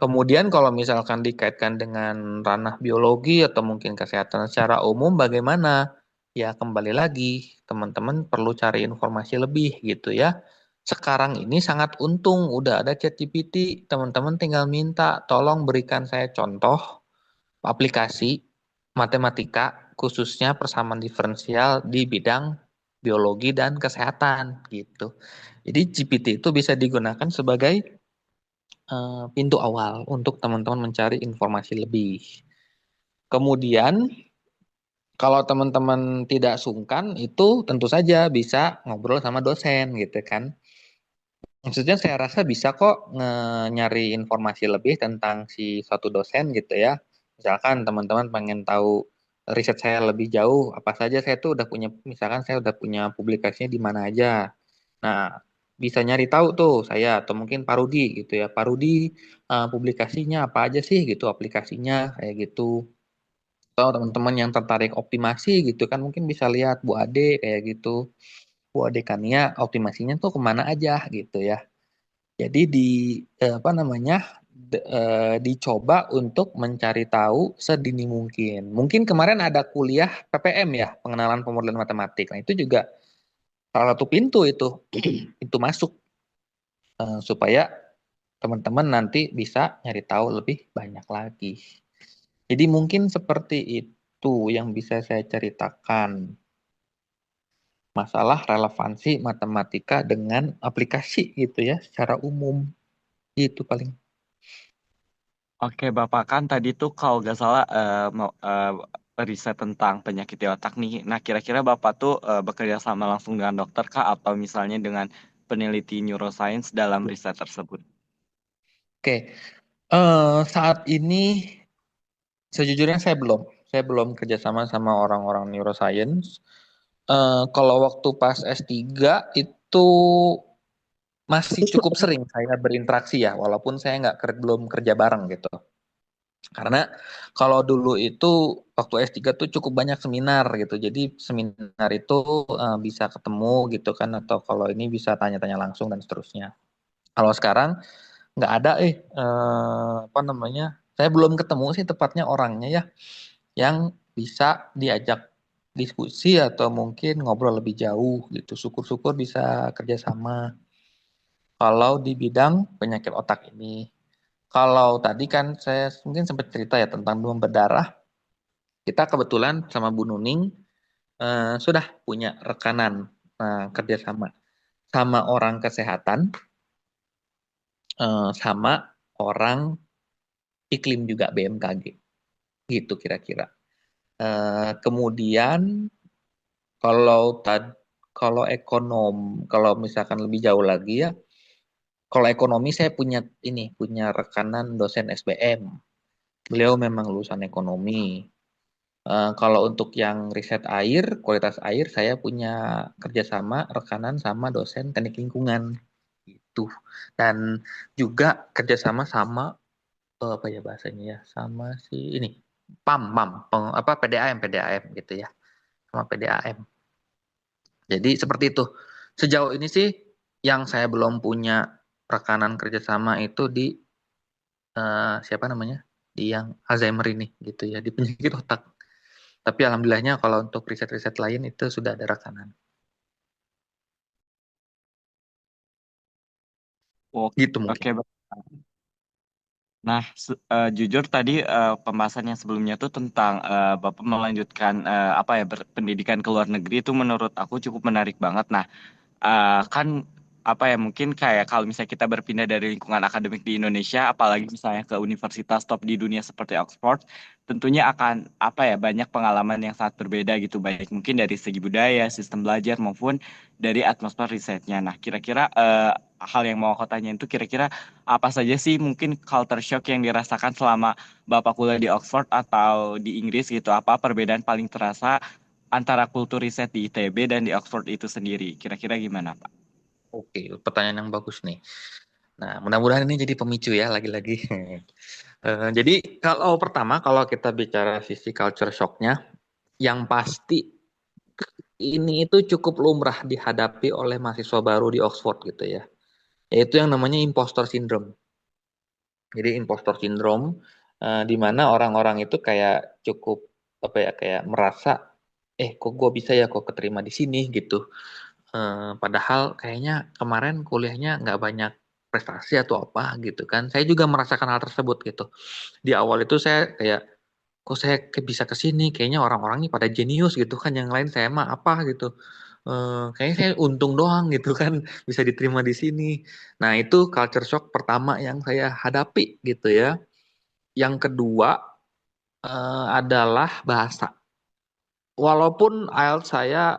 Kemudian kalau misalkan dikaitkan dengan ranah biologi atau mungkin kesehatan secara umum bagaimana? Ya kembali lagi, teman-teman perlu cari informasi lebih gitu ya. Sekarang ini sangat untung udah ada ChatGPT, teman-teman tinggal minta tolong berikan saya contoh aplikasi matematika khususnya persamaan diferensial di bidang biologi dan kesehatan gitu. Jadi GPT itu bisa digunakan sebagai pintu awal untuk teman-teman mencari informasi lebih. Kemudian kalau teman-teman tidak sungkan itu tentu saja bisa ngobrol sama dosen gitu kan. Maksudnya saya rasa bisa kok nyari informasi lebih tentang si suatu dosen gitu ya. Misalkan teman-teman pengen tahu riset saya lebih jauh, apa saja saya tuh udah punya, misalkan saya udah punya publikasinya di mana aja. Nah, bisa nyari tahu tuh saya atau mungkin Pak Rudi gitu ya. Pak Rudi publikasinya apa aja sih gitu, aplikasinya kayak gitu. Atau teman-teman yang tertarik optimasi gitu kan mungkin bisa lihat Bu Ade kayak gitu. Bu Ade Kania optimasinya tuh kemana aja gitu ya. Jadi apa namanya dicoba untuk mencari tahu sedini mungkin. Mungkin kemarin ada kuliah PPM ya, pengenalan pemodelan matematik. Nah, itu juga salah satu pintu itu pintu masuk supaya teman-teman nanti bisa nyari tahu lebih banyak lagi. Jadi mungkin seperti itu yang bisa saya ceritakan. Masalah relevansi matematika dengan aplikasi gitu ya, secara umum. Itu paling. Oke, Bapak kan tadi tuh kalau nggak salah mau riset tentang penyakit di otak nih. Nah, kira-kira Bapak tuh bekerja sama langsung dengan dokter kah atau misalnya dengan peneliti neuroscience dalam riset tersebut? Oke, saat ini sejujurnya saya belum kerjasama sama orang-orang neuroscience. Kalau waktu pas S3 itu masih cukup sering saya berinteraksi ya, walaupun saya belum kerja bareng gitu. Karena kalau dulu itu waktu S3 tuh cukup banyak seminar gitu. Jadi seminar itu bisa ketemu gitu kan, atau kalau ini bisa tanya-tanya langsung dan seterusnya. Kalau sekarang nggak ada apa namanya, saya belum ketemu sih tepatnya orangnya ya yang bisa diajak diskusi atau mungkin ngobrol lebih jauh gitu. Syukur-syukur bisa kerjasama kalau di bidang penyakit otak ini. Kalau tadi kan saya mungkin sempat cerita ya tentang demam berdarah, kita kebetulan sama Bu Nuning sudah punya rekanan kerjasama sama orang kesehatan, sama orang iklim juga BMKG, gitu kira-kira. Kemudian kalau kalau kalau misalkan lebih jauh lagi ya, kalau ekonomi saya punya rekanan dosen SBM. Beliau memang lulusan ekonomi. Kalau untuk yang riset air, kualitas air, saya punya kerjasama rekanan sama dosen teknik lingkungan itu, dan juga kerjasama sama apa ya bahasanya ya, sama si ini PAM, apa PDAM gitu ya, sama PDAM. Jadi seperti itu. Sejauh ini sih yang saya belum punya rekanan kerjasama itu di siapa namanya, di yang Alzheimer ini gitu ya, di penyakit otak. Tapi alhamdulillahnya kalau untuk riset-riset lain itu sudah ada rekanan. Gitu mungkin. Oke, nah, jujur tadi pembahasan yang sebelumnya tuh tentang Bapak melanjutkan apa ya berpendidikan ke luar negeri itu menurut aku cukup menarik banget. Nah, kan apa ya mungkin kayak kalau misalnya kita berpindah dari lingkungan akademik di Indonesia, apalagi misalnya ke universitas top di dunia seperti Oxford, tentunya akan apa ya banyak pengalaman yang sangat berbeda gitu, baik mungkin dari segi budaya, sistem belajar maupun dari atmosfer risetnya. Nah, kira-kira hal yang mau aku tanya itu kira-kira apa saja sih mungkin culture shock yang dirasakan selama Bapak kuliah di Oxford atau di Inggris gitu? Apa perbedaan paling terasa antara kultur riset di ITB dan di Oxford itu sendiri. Kira-kira gimana, Pak? Oke, pertanyaan yang bagus nih. Nah, mudah-mudahan ini jadi pemicu ya lagi-lagi. Jadi kalau kita bicara sisi culture shocknya, yang pasti ini itu cukup lumrah dihadapi oleh mahasiswa baru di Oxford gitu ya. Yaitu yang namanya imposter syndrome. Jadi imposter syndrome di mana orang-orang itu kayak cukup apa ya kayak merasa kok gue bisa ya kok keterima di sini gitu. Padahal kayaknya kemarin kuliahnya nggak banyak prestasi atau apa gitu kan. Saya juga merasakan hal tersebut gitu. Di awal itu saya kayak kok saya bisa ke sini kayaknya orang-orangnya pada jenius gitu kan yang lain saya mah apa gitu. Kayaknya saya untung doang gitu kan bisa diterima di sini. Nah, itu culture shock pertama yang saya hadapi gitu ya. Yang kedua adalah bahasa. Walaupun IELTS saya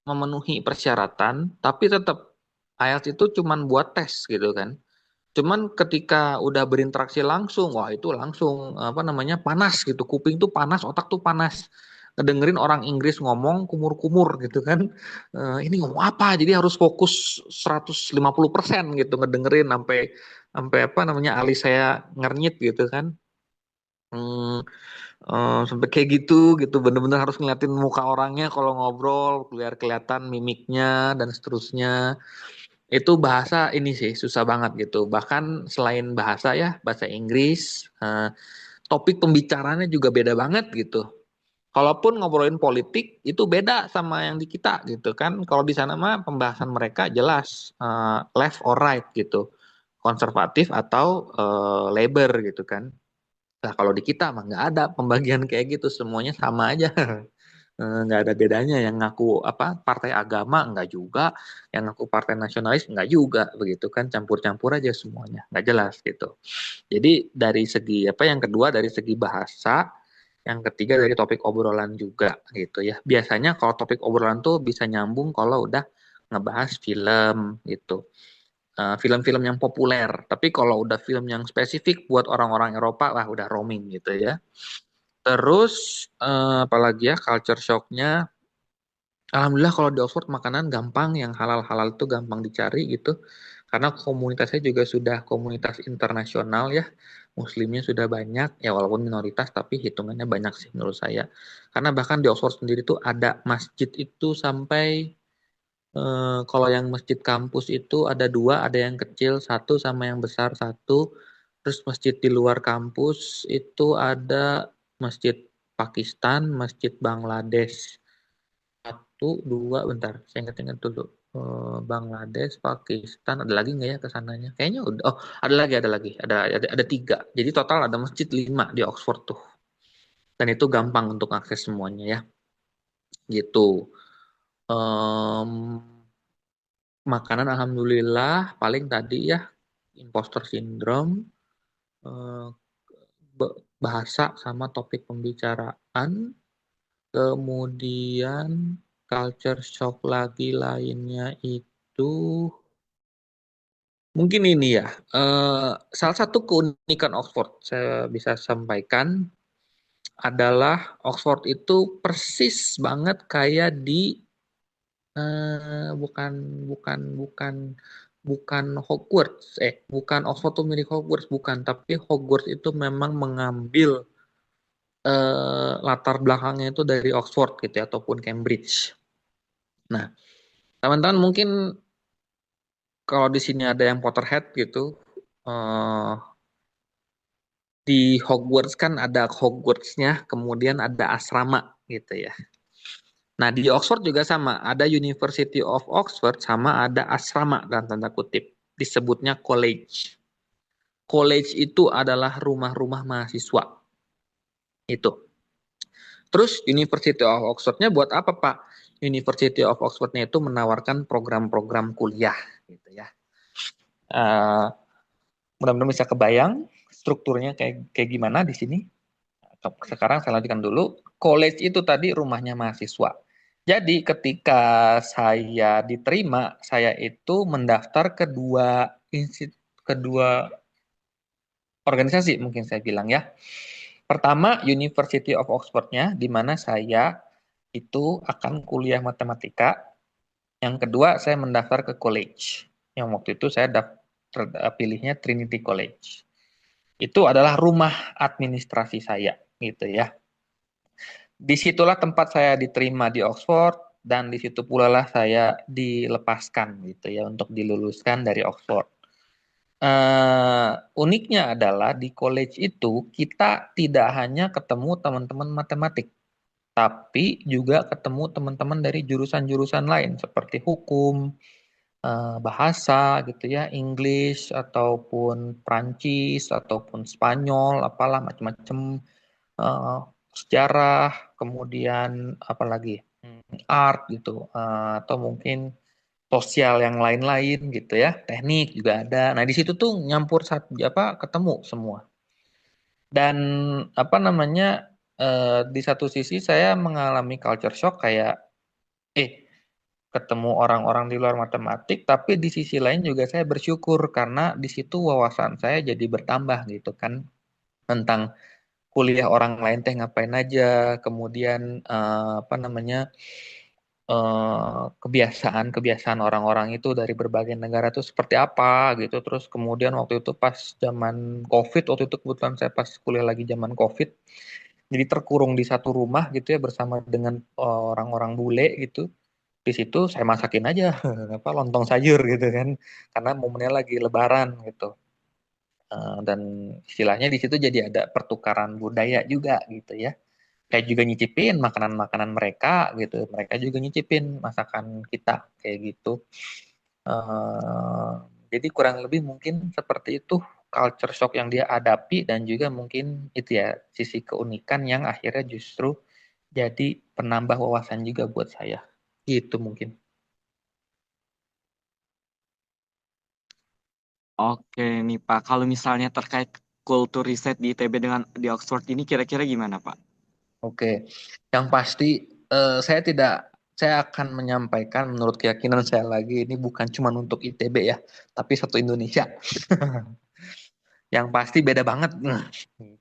memenuhi persyaratan, tapi tetap IELTS itu cuman buat tes gitu kan. Cuman ketika udah berinteraksi langsung, wah itu langsung apa namanya panas gitu. Kuping tuh panas, otak tuh panas. Ngedengerin orang Inggris ngomong kumur-kumur gitu kan. Ini ngomong apa? Jadi harus fokus 150% gitu ngedengerin sampai sampai apa namanya alis saya ngernyit gitu kan. Hmm, sampai kayak gitu bener-bener harus ngeliatin muka orangnya kalau ngobrol biar kelihatan mimiknya dan seterusnya itu bahasa ini sih susah banget gitu bahkan selain bahasa ya bahasa Inggris topik pembicaranya juga beda banget gitu kalaupun ngobrolin politik itu beda sama yang di kita gitu kan kalau di sana mah pembahasan mereka jelas left or right gitu konservatif atau labor gitu kan. Nah, kalau di kita mah nggak ada pembagian kayak gitu, semuanya sama aja. Nggak ada bedanya. Yang ngaku apa partai agama nggak juga, yang ngaku partai nasionalis nggak juga, begitu kan campur-campur aja semuanya, nggak jelas gitu. Jadi dari segi apa yang kedua dari segi bahasa, yang ketiga dari topik obrolan juga gitu ya. Biasanya kalau topik obrolan tuh bisa nyambung kalau udah ngebahas film gitu film-film yang populer. Tapi kalau udah film yang spesifik buat orang-orang Eropa, wah udah roaming gitu ya. Terus apalagi ya culture shocknya, alhamdulillah kalau di Oxford makanan gampang, yang halal-halal itu gampang dicari gitu. Karena komunitasnya juga sudah komunitas internasional ya. Muslimnya sudah banyak, ya walaupun minoritas tapi hitungannya banyak sih menurut saya. Karena bahkan di Oxford sendiri tuh ada masjid itu sampai kalau yang masjid kampus itu ada dua, ada yang kecil satu sama yang besar satu. Terus masjid di luar kampus itu ada masjid Pakistan, masjid Bangladesh. Satu, dua, bentar, saya ingat-ingat dulu. Bangladesh, Pakistan, ada lagi nggak ya ke sananya? Kayaknya udah. Oh, ada lagi, ada tiga. Jadi total ada masjid 5 di Oxford tuh. Dan itu gampang untuk akses semuanya ya, gitu. Em, Makanan alhamdulillah paling tadi ya imposter syndrome eh, bahasa sama topik pembicaraan kemudian culture shock lagi lainnya itu mungkin ini ya salah satu keunikan Oxford saya bisa sampaikan adalah Oxford itu persis banget kayak di bukan bukan bukan bukan Hogwarts, bukan Oxford tuh mirip Hogwarts, bukan, tapi Hogwarts itu memang mengambil latar belakangnya itu dari Oxford gitu ya, ataupun Cambridge. Nah, teman-teman mungkin kalau di sini ada yang Potterhead gitu, eh, di Hogwarts kan ada Hogwarts-nya, kemudian ada asrama gitu ya. Nah, di Oxford juga sama, ada University of Oxford sama ada asrama dalam tanda kutip, disebutnya college. College itu adalah rumah-rumah mahasiswa. Itu. Terus University of Oxford-nya buat apa, Pak? University of Oxford-nya itu menawarkan program-program kuliah gitu ya. Mudah-mudahan bisa kebayang strukturnya kayak gimana di sini. Sekarang saya lanjutkan dulu. College itu tadi rumahnya mahasiswa. Jadi ketika saya diterima, saya itu mendaftar kedua organisasi mungkin saya bilang ya. Pertama University of Oxford-nya di mana saya itu akan kuliah matematika. Yang kedua, saya mendaftar ke college. Yang waktu itu saya pilihnya Trinity College. Itu adalah rumah administrasi saya, gitu ya. Disitulah tempat saya diterima di Oxford, dan di situ pula lah saya dilepaskan, gitu ya, untuk diluluskan dari Oxford. Uniknya adalah di college itu kita tidak hanya ketemu teman-teman matematik, tapi juga ketemu teman-teman dari jurusan-jurusan lain seperti hukum, bahasa gitu ya, English ataupun Prancis ataupun Spanyol, apalah macam-macam, eh, sejarah, kemudian apalagi art gitu, atau mungkin sosial yang lain-lain gitu ya, teknik juga ada. Nah di situ tuh nyampur ketemu semua. Dan apa namanya, di satu sisi saya mengalami culture shock kayak ketemu orang-orang di luar matematik, tapi di sisi lain juga saya bersyukur karena di situ wawasan saya jadi bertambah gitu kan, tentang kuliah orang lain teh ngapain aja, kemudian apa namanya, kebiasaan-kebiasaan orang-orang itu dari berbagai negara itu seperti apa gitu. Terus kemudian waktu itu pas zaman COVID, waktu itu kebetulan saya pas kuliah lagi zaman COVID, jadi terkurung di satu rumah gitu ya bersama dengan orang-orang bule gitu. Di situ saya masakin aja apa lontong sayur gitu kan, karena momennya lagi lebaran gitu. Dan istilahnya di situ jadi ada pertukaran budaya juga gitu ya. Kayak juga nyicipin makanan-makanan mereka gitu, mereka juga nyicipin masakan kita kayak gitu. Eh, jadi kurang lebih mungkin seperti itu culture shock yang dia hadapi, dan juga mungkin itu ya sisi keunikan yang akhirnya justru jadi penambah wawasan juga buat saya. Itu mungkin. Oke nih Pak, kalau misalnya terkait kultur riset di ITB dengan di Oxford ini kira-kira gimana Pak? Oke, yang pasti saya akan menyampaikan menurut keyakinan saya lagi, ini bukan cuma untuk ITB ya, tapi satu Indonesia. Yang pasti beda banget.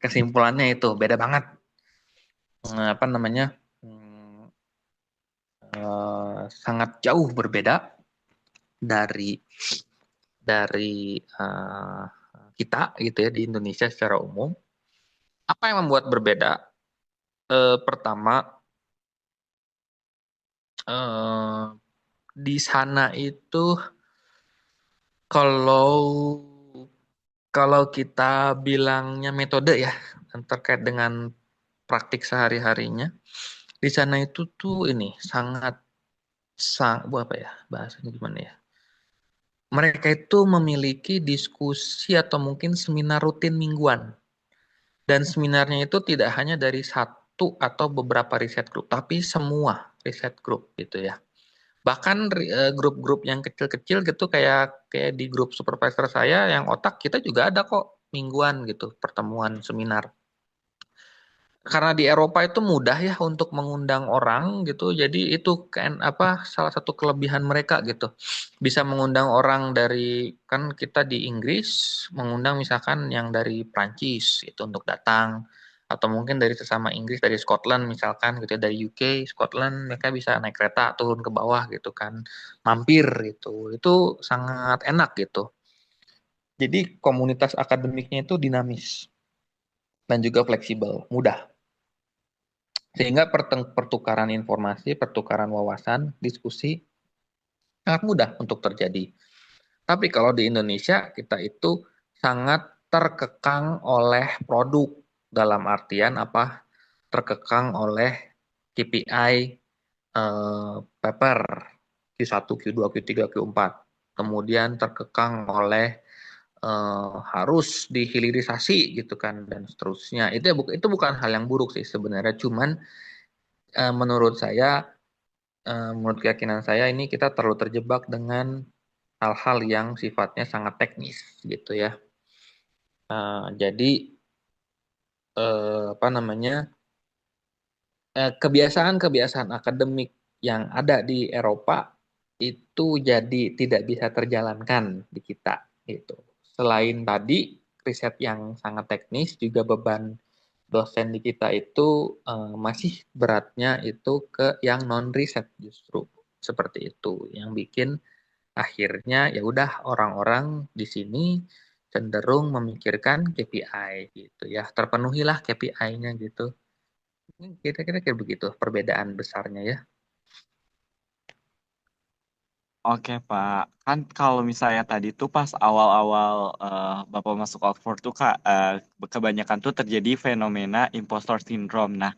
Kesimpulannya itu beda banget. Apa namanya? Hmm, Sangat jauh berbeda dari eh, kita gitu ya di Indonesia secara umum. Apa yang membuat berbeda? Pertama, eh, di sana itu kalau kalau kita bilangnya metode ya, terkait dengan praktik sehari-harinya, di sana itu tuh ini apa ya bahasanya gimana ya? Mereka itu memiliki diskusi atau mungkin seminar rutin mingguan. Dan seminarnya itu tidak hanya dari satu atau beberapa riset grup, tapi semua riset grup gitu ya. Bahkan grup-grup yang kecil-kecil gitu, kayak kayak di grup supervisor saya yang otak, kita juga ada kok mingguan gitu pertemuan seminar. Karena di Eropa itu mudah ya untuk mengundang orang gitu, jadi itu kan apa salah satu kelebihan mereka gitu, bisa mengundang orang dari, kan kita di Inggris mengundang misalkan yang dari Prancis itu untuk datang, atau mungkin dari sesama Inggris dari Scotland misalkan gitu ya, dari UK Scotland, mereka bisa naik kereta turun ke bawah gitu kan, mampir gitu, itu sangat enak gitu. Jadi komunitas akademiknya itu dinamis dan juga fleksibel, mudah. Sehingga pertukaran informasi, pertukaran wawasan, diskusi sangat mudah untuk terjadi. Tapi kalau di Indonesia, kita itu sangat terkekang oleh produk, dalam artian apa? Terkekang oleh KPI paper Q1, Q2, Q3, Q4. Kemudian terkekang oleh harus dihilirisasi gitu kan, dan seterusnya. Itu bukan hal yang buruk sih sebenarnya, cuman menurut saya, menurut keyakinan saya, ini kita terlalu terjebak dengan hal-hal yang sifatnya sangat teknis gitu ya. Jadi apa namanya, kebiasaan-kebiasaan akademik yang ada di Eropa itu jadi tidak bisa terjalankan di kita gitu. Selain tadi riset yang sangat teknis, juga beban dosen di kita itu masih beratnya itu ke yang non riset justru seperti itu, yang bikin akhirnya ya udah orang-orang di sini cenderung memikirkan KPI gitu ya, terpenuhilah KPI-nya gitu. Kira-kira kayak begitu perbedaan besarnya ya. Oke Pak, kan kalau misalnya tadi tuh pas awal-awal Bapak masuk Oxford tuh Kak, kebanyakan tuh terjadi fenomena impostor syndrome. Nah,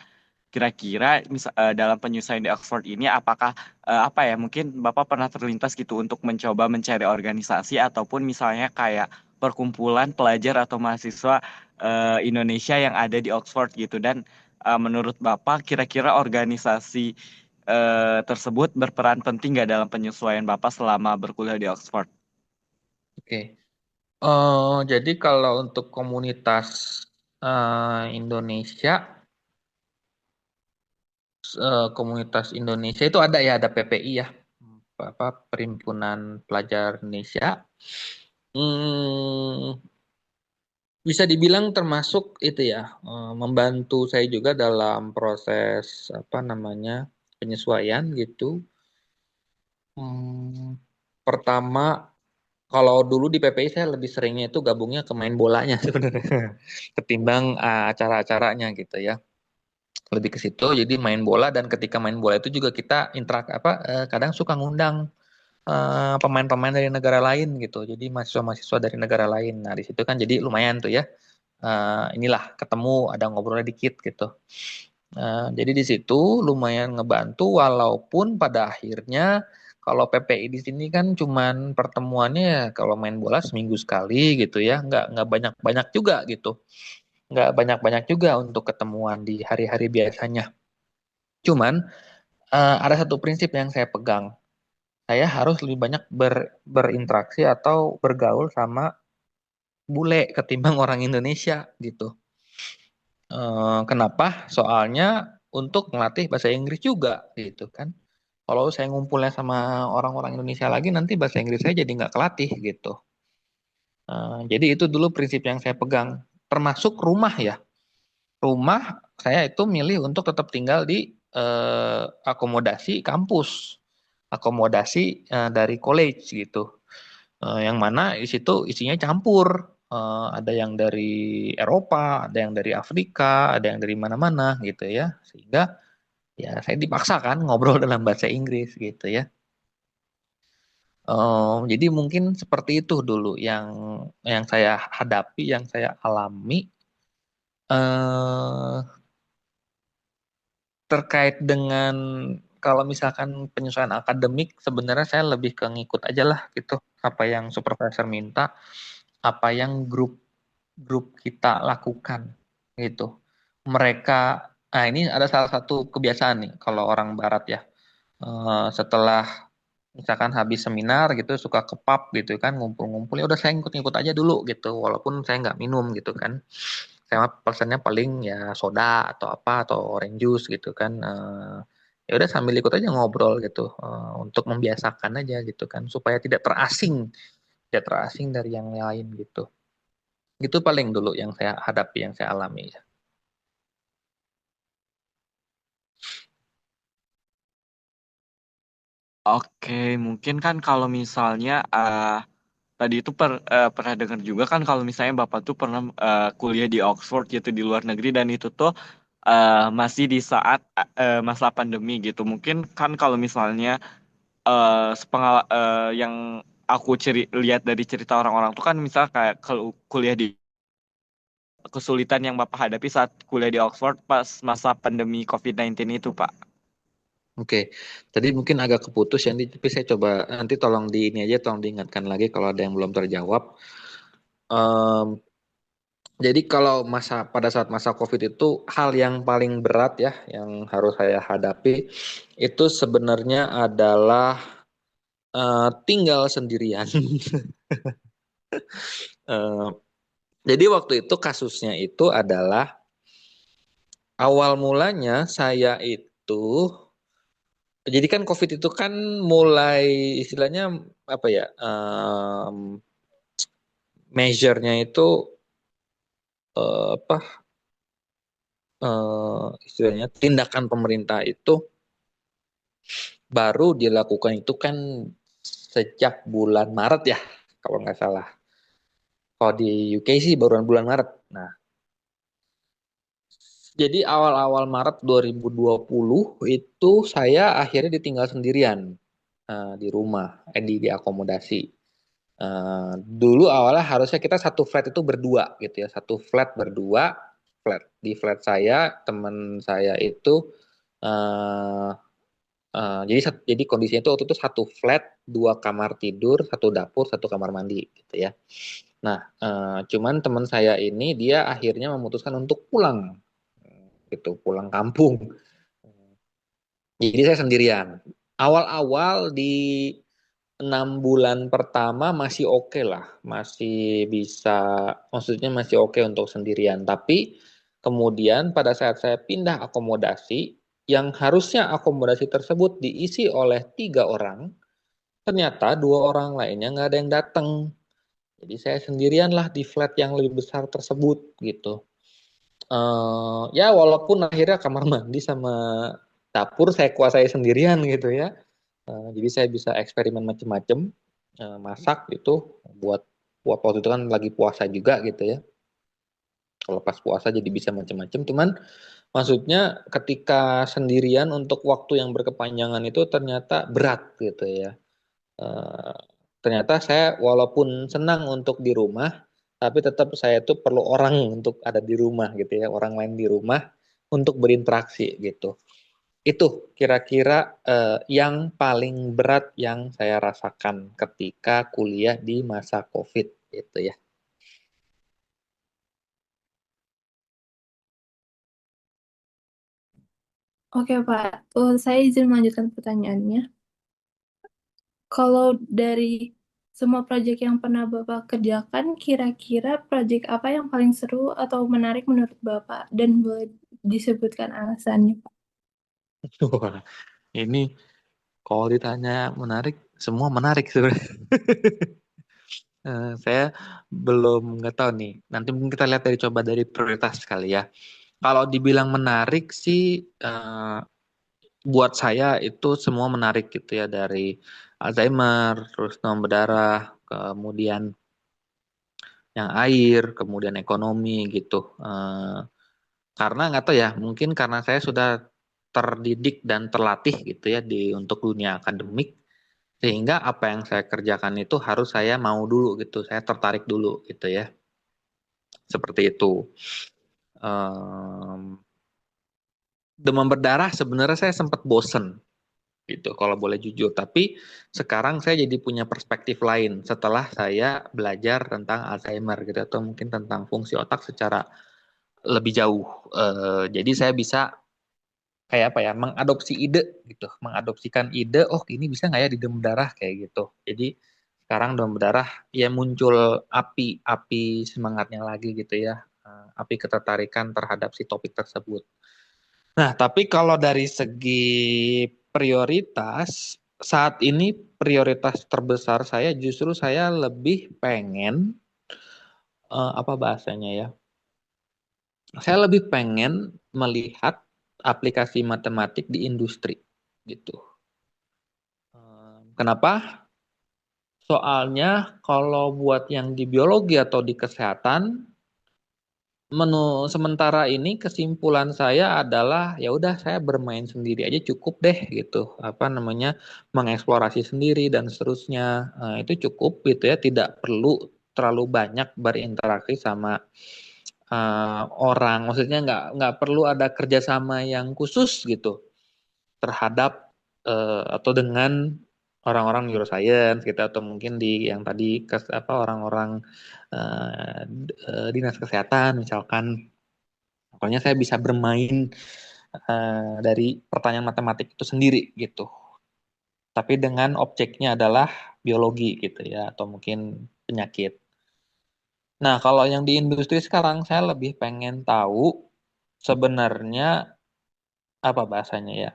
kira-kira dalam penyusuan di Oxford ini apakah apa ya mungkin Bapak pernah terlintas gitu untuk mencoba mencari organisasi ataupun misalnya kayak perkumpulan pelajar atau mahasiswa Indonesia yang ada di Oxford gitu dan menurut Bapak kira-kira organisasi tersebut berperan penting nggak dalam penyesuaian Bapak selama berkuliah di Oxford? Oke. Jadi kalau untuk komunitas Indonesia, komunitas Indonesia itu ada ya, ada PPI ya, apa Perhimpunan Pelajar Indonesia. Hmm, bisa dibilang termasuk itu ya, membantu saya juga dalam proses apa namanya penyesuaian gitu. Hmm, pertama, kalau dulu di PPI saya lebih seringnya itu gabungnya ke main bolanya sebenarnya, ketimbang acara-acaranya gitu ya. Lebih ke situ. Jadi main bola, dan ketika main bola itu juga kita kadang suka ngundang pemain-pemain dari negara lain gitu. Jadi mahasiswa-mahasiswa dari negara lain. Nah, di situ kan jadi lumayan tuh ya. Inilah ketemu, ada ngobrolnya dikit gitu. Jadi di situ lumayan ngebantu, walaupun pada akhirnya kalau PPI di sini kan cuman pertemuannya ya kalau main bola seminggu sekali gitu ya, nggak banyak-banyak juga gitu, nggak banyak-banyak juga untuk ketemuan di hari-hari biasanya. Cuman ada satu prinsip yang saya pegang, saya harus lebih banyak berinteraksi atau bergaul sama bule ketimbang orang Indonesia gitu. Kenapa? Soalnya untuk melatih bahasa Inggris juga gitu kan. Kalau saya ngumpulnya sama orang-orang Indonesia lagi, nanti bahasa Inggris saya jadi nggak kelatih gitu. Jadi itu dulu prinsip yang saya pegang. Termasuk rumah ya. Rumah saya itu milih untuk tetap tinggal di akomodasi kampus, akomodasi dari college gitu. Yang mana di situ isinya campur. Ada yang dari Eropa, ada yang dari Afrika, ada yang dari mana-mana gitu ya. Sehingga ya saya dipaksakan ngobrol dalam bahasa Inggris gitu ya. Jadi mungkin seperti itu dulu yang saya hadapi, yang saya alami. eh Terkait dengan kalau misalkan penyesuaian akademik, sebenarnya saya lebih ke ngikut aja lah gitu, apa yang supervisor minta, apa yang grup kita lakukan gitu. Mereka, nah ini ada salah satu kebiasaan nih kalau orang Barat ya. Setelah misalkan habis seminar gitu suka ke pub gitu kan, ngumpul-ngumpul, ya udah saya ngikut-ngikut aja dulu gitu, walaupun saya nggak minum gitu kan. Saya mah pesannya paling ya soda atau apa atau orange juice gitu kan. Ya udah sambil ikut aja ngobrol gitu, untuk membiasakan aja gitu kan, supaya tidak terasing dari yang lain gitu. Itu paling dulu yang saya hadapi, yang saya alami ya. Oke, mungkin kan kalau misalnya tadi itu pernah dengar juga kan kalau misalnya Bapak tuh pernah kuliah di Oxford gitu di luar negeri dan itu tuh masih di saat masa pandemi gitu. Mungkin kan kalau misalnya yang aku lihat dari cerita orang-orang tuh kan misal kayak kalau kuliah di kesulitan yang Bapak hadapi saat kuliah di Oxford pas masa pandemi COVID-19 itu, Pak. Oke, tadi mungkin agak keputus ya, tapi saya coba nanti tolong di ini aja, tolong diingatkan lagi kalau ada yang belum terjawab. Em, jadi kalau pada saat masa COVID itu hal yang paling berat ya, yang harus saya hadapi itu sebenarnya adalah tinggal sendirian. Eh, jadi waktu itu kasusnya itu adalah awal mulanya saya itu, jadi kan COVID itu kan mulai istilahnya apa ya, measure-nya itu apa istilahnya tindakan pemerintah itu baru dilakukan itu kan sejak bulan Maret ya, kalau nggak salah. Kalau di UK sih baru bulan Maret. Nah, jadi awal-awal Maret 2020 itu saya akhirnya ditinggal sendirian di rumah, di akomodasi. Dulu awalnya harusnya kita satu flat itu berdua gitu ya, satu flat berdua, flat di flat saya teman saya itu eh, jadi kondisinya itu waktu itu satu flat, dua kamar tidur, satu dapur, satu kamar mandi gitu ya. Nah, cuman teman saya ini dia akhirnya memutuskan untuk pulang gitu, pulang kampung. Jadi saya sendirian. Awal-awal di 6 bulan pertama masih oke lah, masih bisa, maksudnya masih oke untuk sendirian. Tapi kemudian pada saat saya pindah akomodasi, yang harusnya akomodasi tersebut diisi oleh 3 orang, ternyata 2 orang lainnya nggak ada yang datang. Jadi saya sendirian lah di flat yang lebih besar tersebut gitu. Ya walaupun akhirnya kamar mandi sama dapur saya kuasai sendirian gitu ya. Jadi saya bisa eksperimen macam-macam, masak gitu, buat buat waktu itu kan lagi puasa juga gitu ya. Kalau pas puasa jadi bisa macam-macam. Cuman maksudnya ketika sendirian untuk waktu yang berkepanjangan itu ternyata berat gitu ya. Eh, Ternyata saya walaupun senang untuk di rumah, tapi tetap saya tuh perlu orang untuk ada di rumah gitu ya, orang lain di rumah untuk berinteraksi gitu. Itu kira-kira yang paling berat yang saya rasakan ketika kuliah di masa COVID gitu ya. Oke, Pak. Saya izin melanjutkan pertanyaannya. Kalau dari semua proyek yang pernah Bapak kerjakan, kira-kira proyek apa yang paling seru atau menarik menurut Bapak? Dan boleh disebutkan alasannya, Pak. Wah, ini kalau ditanya menarik, semua menarik sebenarnya. Saya belum nggak tahu nih. Nanti mungkin kita lihat coba dari prioritas kali ya. Kalau dibilang menarik sih, buat saya itu semua menarik gitu ya, dari Alzheimer, terus demam berdarah, kemudian yang air, kemudian ekonomi gitu. Karena nggak tahu ya, mungkin karena saya sudah terdidik dan terlatih gitu ya untuk dunia akademik, sehingga apa yang saya kerjakan itu harus saya mau dulu gitu, saya tertarik dulu gitu ya, seperti itu. Em, Demam berdarah sebenarnya saya sempat bosen gitu kalau boleh jujur, tapi sekarang saya jadi punya perspektif lain setelah saya belajar tentang Alzheimer gitu, atau mungkin tentang fungsi otak secara lebih jauh. Jadi saya bisa kayak apa ya, mengadopsi ide gitu, mengadopsikan ide, oh ini bisa nggak ya di demam berdarah kayak gitu. Jadi sekarang demam berdarah ya muncul api semangatnya lagi gitu ya, api ketertarikan terhadap si topik tersebut. Nah, tapi kalau dari segi prioritas, saat ini prioritas terbesar saya justru saya lebih pengen, apa bahasanya ya? Saya lebih pengen melihat aplikasi matematik di industri gitu. Kenapa? Soalnya kalau buat yang di biologi atau di kesehatan, sementara ini kesimpulan saya adalah ya udah saya bermain sendiri aja cukup deh gitu, apa namanya, mengeksplorasi sendiri dan seterusnya. Itu cukup gitu ya, tidak perlu terlalu banyak berinteraksi sama orang, maksudnya nggak perlu ada kerjasama yang khusus gitu terhadap atau dengan orang-orang neuroscience gitu, atau mungkin di yang tadi apa orang-orang dinas kesehatan misalkan. Pokoknya saya bisa bermain dari pertanyaan matematik itu sendiri gitu. Tapi dengan objeknya adalah biologi gitu ya, atau mungkin penyakit. Nah, kalau yang di industri sekarang saya lebih pengen tahu sebenarnya apa bahasanya ya.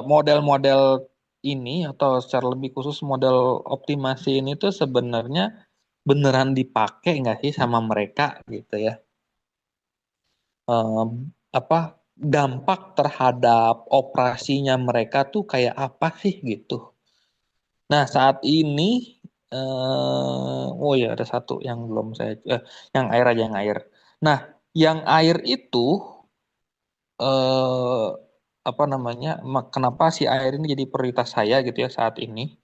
Model-model ini atau secara lebih khusus model optimasi ini tuh sebenarnya beneran dipakai nggak sih sama mereka gitu ya. em, apa dampak terhadap operasinya mereka tuh kayak apa sih gitu. Nah, saat ini oh ya ada satu yang belum saya yang air aja yang air. Nah, yang air itu eh apa namanya? Kenapa si air ini jadi prioritas saya gitu ya saat ini?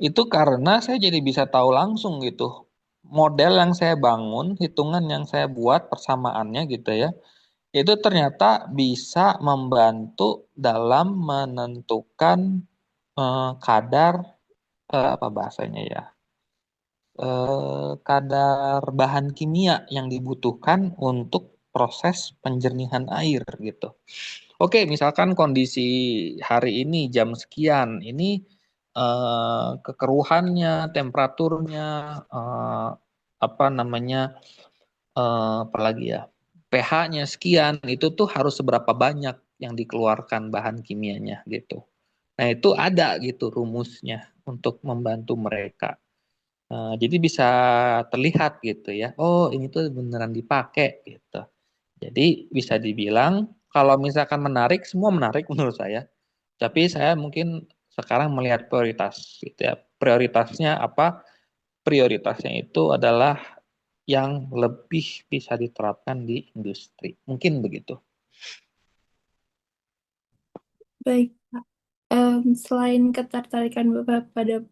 Itu karena saya jadi bisa tahu langsung gitu. Model yang saya bangun, hitungan yang saya buat persamaannya gitu ya. Itu ternyata bisa membantu dalam menentukan kadar apa bahasanya ya? Kadar bahan kimia yang dibutuhkan untuk proses penjernihan air gitu. Oke, misalkan kondisi hari ini jam sekian, ini kekeruhannya, temperaturnya, eh, apa namanya, apalagi ya, pH-nya sekian, itu tuh harus seberapa banyak yang dikeluarkan bahan kimianya gitu. Nah, itu ada gitu rumusnya untuk membantu mereka. Jadi bisa terlihat gitu ya. Oh, ini tuh beneran dipakai gitu. Jadi bisa dibilang kalau misalkan menarik, semua menarik menurut saya. Tapi saya mungkin sekarang melihat prioritas gitu ya. Prioritasnya apa? Prioritasnya itu adalah yang lebih bisa diterapkan di industri. Mungkin begitu. Baik, Pak. Selain ketertarikan Bapak pada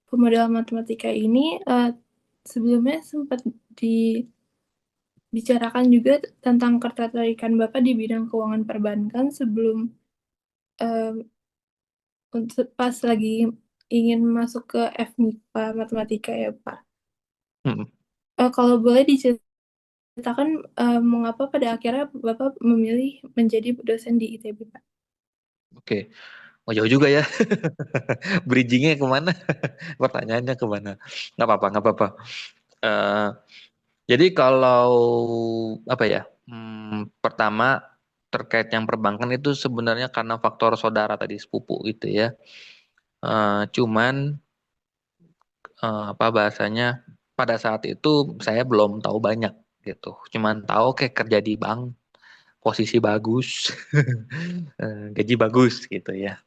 pemodelan matematika ini, sebelumnya sempat dibicarakan juga tentang ketertarikan Bapak di bidang keuangan perbankan sebelum em, untuk pas lagi ingin masuk ke FMIPA matematika ya, Pak. Mm-mm. Kalau boleh diceritakan mengapa pada akhirnya Bapak memilih menjadi dosen di ITB, Pak? Oke. Oh, jauh juga ya. Bridgingnya kemana? Pertanyaannya kemana? Nggak apa-apa, nggak apa-apa. Eh, jadi kalau apa ya? Pertama terkait yang perbankan itu sebenarnya karena faktor saudara tadi sepupu gitu ya. Cuman apa bahasanya pada saat itu saya belum tahu banyak gitu. Cuman tahu kayak kerja di bank, posisi bagus, gaji bagus gitu ya.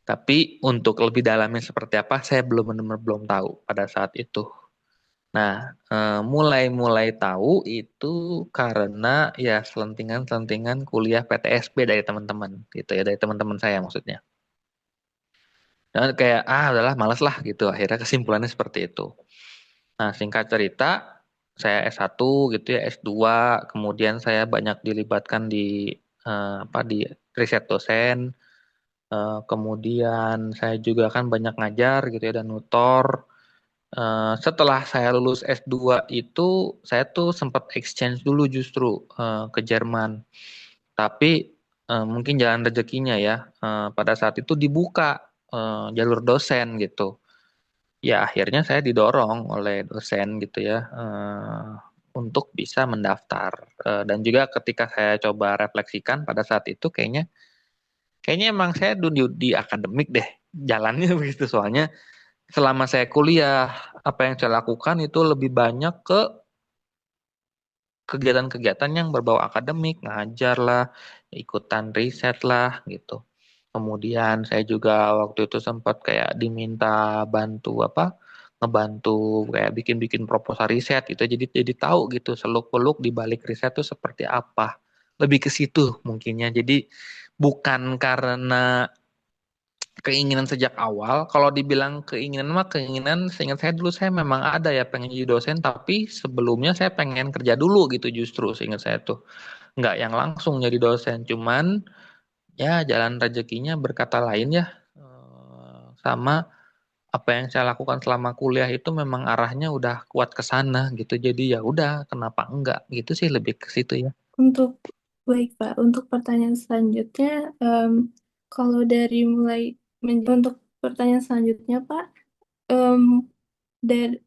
Tapi untuk lebih dalamnya seperti apa saya belum benar-benar belum tahu pada saat itu. Nah, mulai-mulai tahu itu karena ya selentingan-selentingan kuliah PTSB dari teman-teman gitu ya, dari teman-teman saya maksudnya. Dan kayak udahlah males lah gitu. Akhirnya kesimpulannya seperti itu. Nah, singkat cerita, saya S1 gitu ya, S2, kemudian saya banyak dilibatkan di apa di riset dosen. Kemudian saya juga kan banyak ngajar gitu ya dan nutor. Setelah saya lulus S2 itu saya tuh sempat exchange dulu justru ke Jerman. Tapi mungkin jalan rezekinya ya pada saat itu dibuka jalur dosen gitu. Ya akhirnya saya didorong oleh dosen gitu ya untuk bisa mendaftar. Dan juga ketika saya coba refleksikan pada saat itu kayaknya emang saya di akademik deh jalannya begitu soalnya selama saya kuliah apa yang saya lakukan itu lebih banyak ke kegiatan-kegiatan yang berbau akademik, ngajar lah, ikutan riset lah gitu. Kemudian saya juga waktu itu sempat kayak diminta bantu apa, ngebantu kayak bikin-bikin proposal riset gitu. Jadi tahu gitu seluk-beluk di balik riset itu seperti apa. Lebih ke situ mungkinnya. Jadi bukan karena keinginan sejak awal. Kalau dibilang keinginan mah keinginan, seingat saya dulu saya memang ada ya pengen jadi dosen, tapi sebelumnya saya pengen kerja dulu gitu justru seingat saya tuh. Nggak yang langsung jadi dosen, cuman ya jalan rezekinya berkata lain ya. Sama apa yang saya lakukan selama kuliah itu memang arahnya udah kuat ke sana gitu. Jadi ya udah, kenapa enggak gitu sih lebih ke situ ya. Untuk baik Pak, untuk pertanyaan selanjutnya, em, kalau dari mulai untuk pertanyaan selanjutnya Pak, em, dari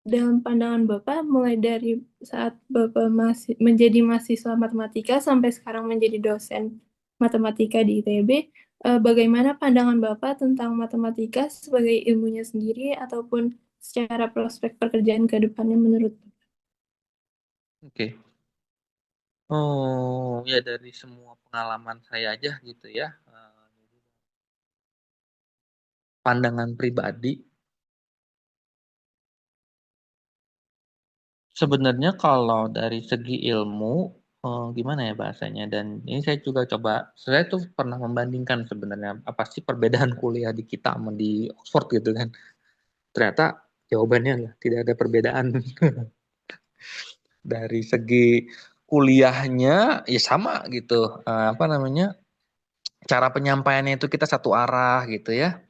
dalam pandangan Bapak, mulai dari saat Bapak masih menjadi mahasiswa matematika sampai sekarang menjadi dosen matematika di ITB, bagaimana pandangan Bapak tentang matematika sebagai ilmunya sendiri ataupun secara prospek pekerjaan ke depannya menurut Bapak? Oke. Oh, ya dari semua pengalaman saya aja gitu ya. Pandangan pribadi, sebenarnya kalau dari segi ilmu, gimana ya bahasanya? Dan ini saya juga coba, saya tuh pernah membandingkan sebenarnya apa sih perbedaan kuliah di kita sama di Oxford gitu kan. Ternyata jawabannya lah tidak ada perbedaan. Dari segi kuliahnya ya sama gitu. Apa namanya? Cara penyampaiannya itu kita satu arah gitu ya.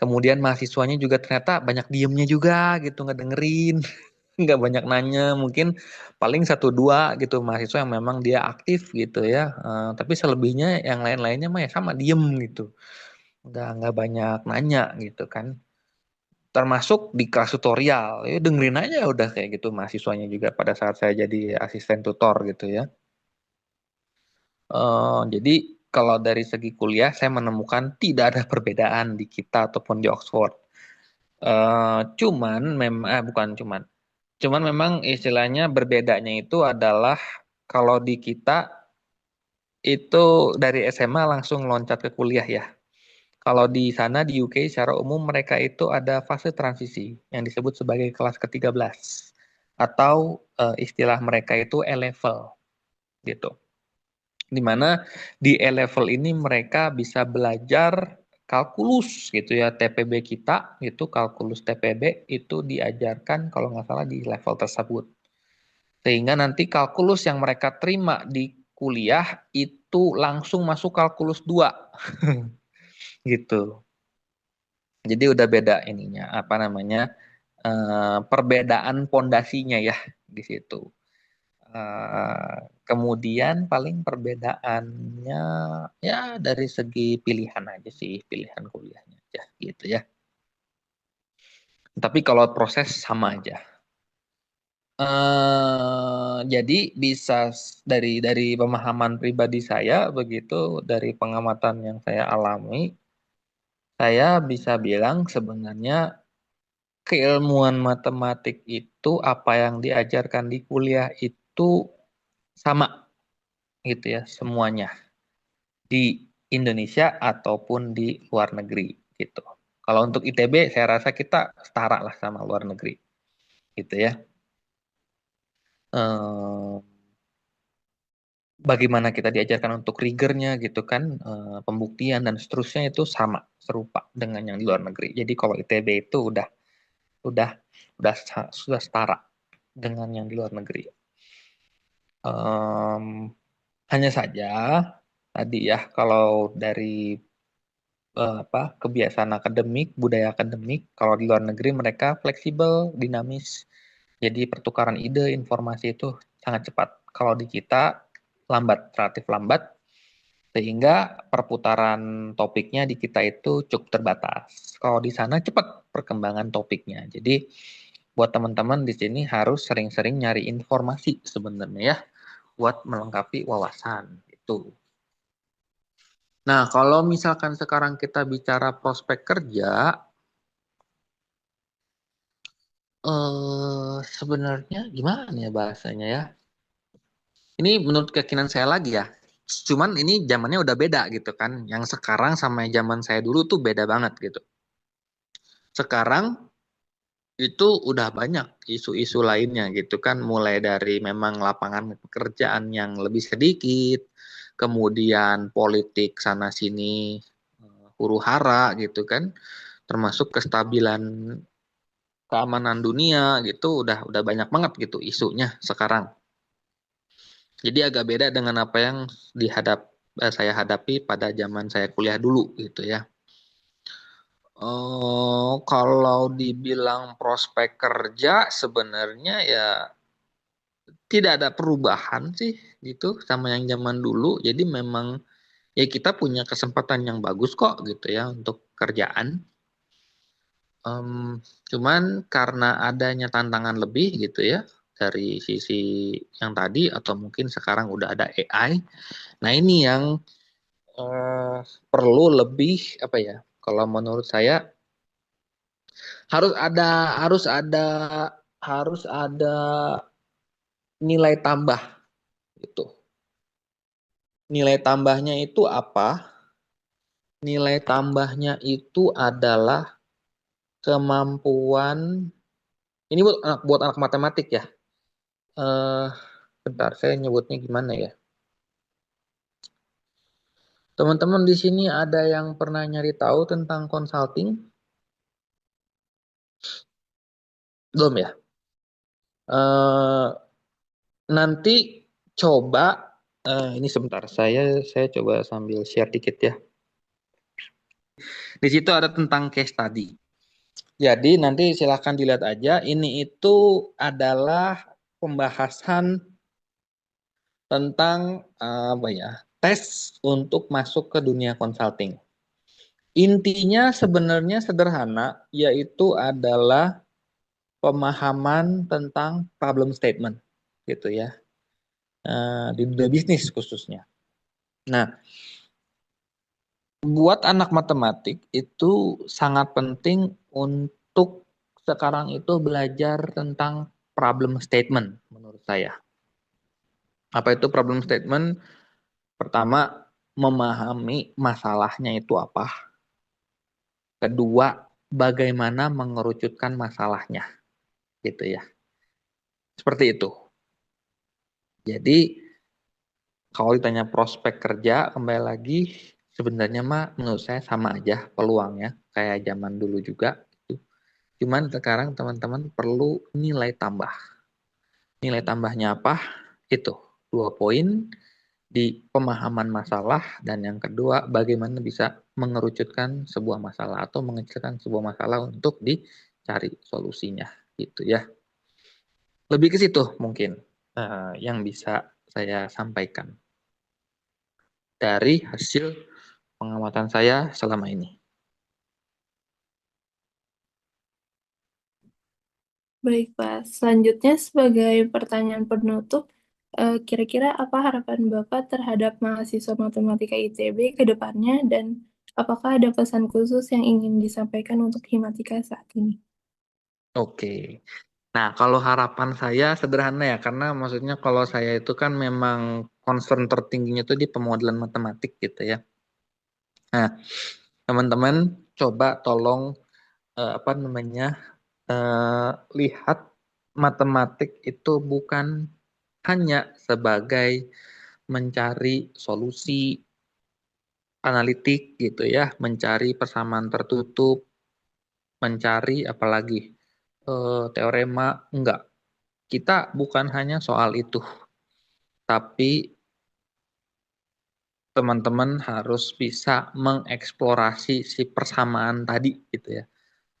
Kemudian mahasiswanya juga ternyata banyak diemnya juga gitu, nggak dengerin, nggak banyak nanya, mungkin paling satu dua gitu mahasiswa yang memang dia aktif gitu ya. Tapi selebihnya yang lain-lainnya mah ya sama diem gitu, nggak banyak nanya gitu kan. Termasuk di kelas tutorial, ya dengerin aja udah kayak gitu mahasiswanya juga pada saat saya jadi asisten tutor gitu ya. Jadi kalau dari segi kuliah saya menemukan tidak ada perbedaan di kita ataupun di Oxford. Cuman memang bukan cuman memang istilahnya berbedanya itu adalah kalau di kita itu dari SMA langsung loncat ke kuliah ya. Kalau di sana di UK secara umum mereka itu ada fase transisi yang disebut sebagai kelas ke-13 atau istilah mereka itu A-level gitu. Di mana di A-level ini mereka bisa belajar kalkulus gitu ya, TPB kita itu kalkulus TPB itu diajarkan kalau nggak salah di level tersebut. Sehingga nanti kalkulus yang mereka terima di kuliah itu langsung masuk kalkulus 2 gitu. Jadi udah beda ininya, apa namanya, perbedaan pondasinya ya di situ. Kemudian paling perbedaannya ya dari segi pilihan aja sih, pilihan kuliahnya aja gitu ya. Tapi kalau proses sama aja. Jadi bisa dari pemahaman pribadi saya begitu, dari pengamatan yang saya alami, saya bisa bilang sebenarnya keilmuan matematik itu apa yang diajarkan di kuliah itu sama gitu ya semuanya di Indonesia ataupun di luar negeri gitu. Kalau untuk ITB saya rasa kita setara lah sama luar negeri gitu ya. Eh, Bagaimana kita diajarkan untuk rigornya gitu kan, pembuktian dan seterusnya itu sama serupa dengan yang di luar negeri. Jadi kalau ITB itu udah sudah setara dengan yang di luar negeri. Em, Hanya saja tadi ya kalau dari kebiasaan akademik, budaya akademik, kalau di luar negeri mereka fleksibel, dinamis. Jadi pertukaran ide, informasi itu sangat cepat. Kalau di kita lambat, relatif lambat, sehingga perputaran topiknya di kita itu cukup terbatas. Kalau di sana cepat perkembangan topiknya. Jadi buat teman-teman di sini harus sering-sering nyari informasi sebenarnya ya, buat melengkapi wawasan itu. Nah, kalau misalkan sekarang kita bicara prospek kerja, sebenarnya gimana ya bahasanya ya? Ini menurut keyakinan saya lagi ya. Cuman ini zamannya udah beda gitu kan. Yang sekarang sama zaman saya dulu tuh beda banget gitu. Sekarang itu udah banyak isu-isu lainnya gitu kan. Mulai dari memang lapangan pekerjaan yang lebih sedikit, kemudian politik sana sini huru hara gitu kan. Termasuk kestabilan keamanan dunia gitu udah banyak banget gitu isunya sekarang. Jadi agak beda dengan apa yang saya hadapi pada zaman saya kuliah dulu gitu ya. Kalau dibilang prospek kerja sebenarnya ya tidak ada perubahan sih gitu sama yang zaman dulu. Jadi memang ya kita punya kesempatan yang bagus kok gitu ya untuk kerjaan. Cuman karena adanya tantangan lebih gitu ya dari sisi yang tadi atau mungkin sekarang udah ada AI. Nah ini yang eh, perlu lebih apa ya? Kalau menurut saya harus ada harus ada harus ada nilai tambah gitu. Nilai tambahnya itu apa? Nilai tambahnya itu adalah kemampuan, ini buat anak matematik ya. Bentar, saya nyebutnya gimana ya? Teman-teman di sini ada yang pernah nyari tahu tentang consulting? Belum ya? Eh, Nanti coba, ini sebentar, saya coba sambil share dikit ya. Di situ ada tentang case study. Jadi nanti silahkan dilihat aja. Ini itu adalah pembahasan tentang apa ya, tes untuk masuk ke dunia consulting. Intinya sebenarnya sederhana, yaitu adalah pemahaman tentang problem statement, gitu ya, di dunia bisnis khususnya. Nah, buat anak matematik itu sangat penting untuk sekarang itu belajar tentang problem statement menurut saya. Apa itu problem statement? Pertama, memahami masalahnya itu apa. Kedua, bagaimana mengerucutkan masalahnya, gitu ya. Seperti itu. Jadi, kalau ditanya prospek kerja, kembali lagi, sebenarnya mah menurut saya sama aja peluangnya, kayak zaman dulu juga. Gitu. Cuman sekarang teman-teman perlu nilai tambah. Nilai tambahnya apa? Itu, 2 poin di pemahaman masalah, dan yang kedua bagaimana bisa mengerucutkan sebuah masalah atau mengecilkan sebuah masalah untuk dicari solusinya gitu ya. Lebih ke situ mungkin yang bisa saya sampaikan dari hasil pengamatan saya selama ini. Baik, Pak. Selanjutnya sebagai pertanyaan penutup, kira-kira apa harapan Bapak terhadap mahasiswa matematika ITB ke depannya dan apakah ada pesan khusus yang ingin disampaikan untuk Himatika saat ini? Oke. Nah, kalau harapan saya sederhana ya, karena maksudnya kalau saya itu kan memang concern tertingginya itu di pemodelan matematik gitu ya. Nah, teman-teman coba tolong apa namanya, lihat matematik itu bukan hanya sebagai mencari solusi analitik gitu ya, mencari persamaan tertutup, mencari apalagi teorema, enggak. Kita bukan hanya soal itu, tapi teman-teman harus bisa mengeksplorasi si persamaan tadi gitu ya.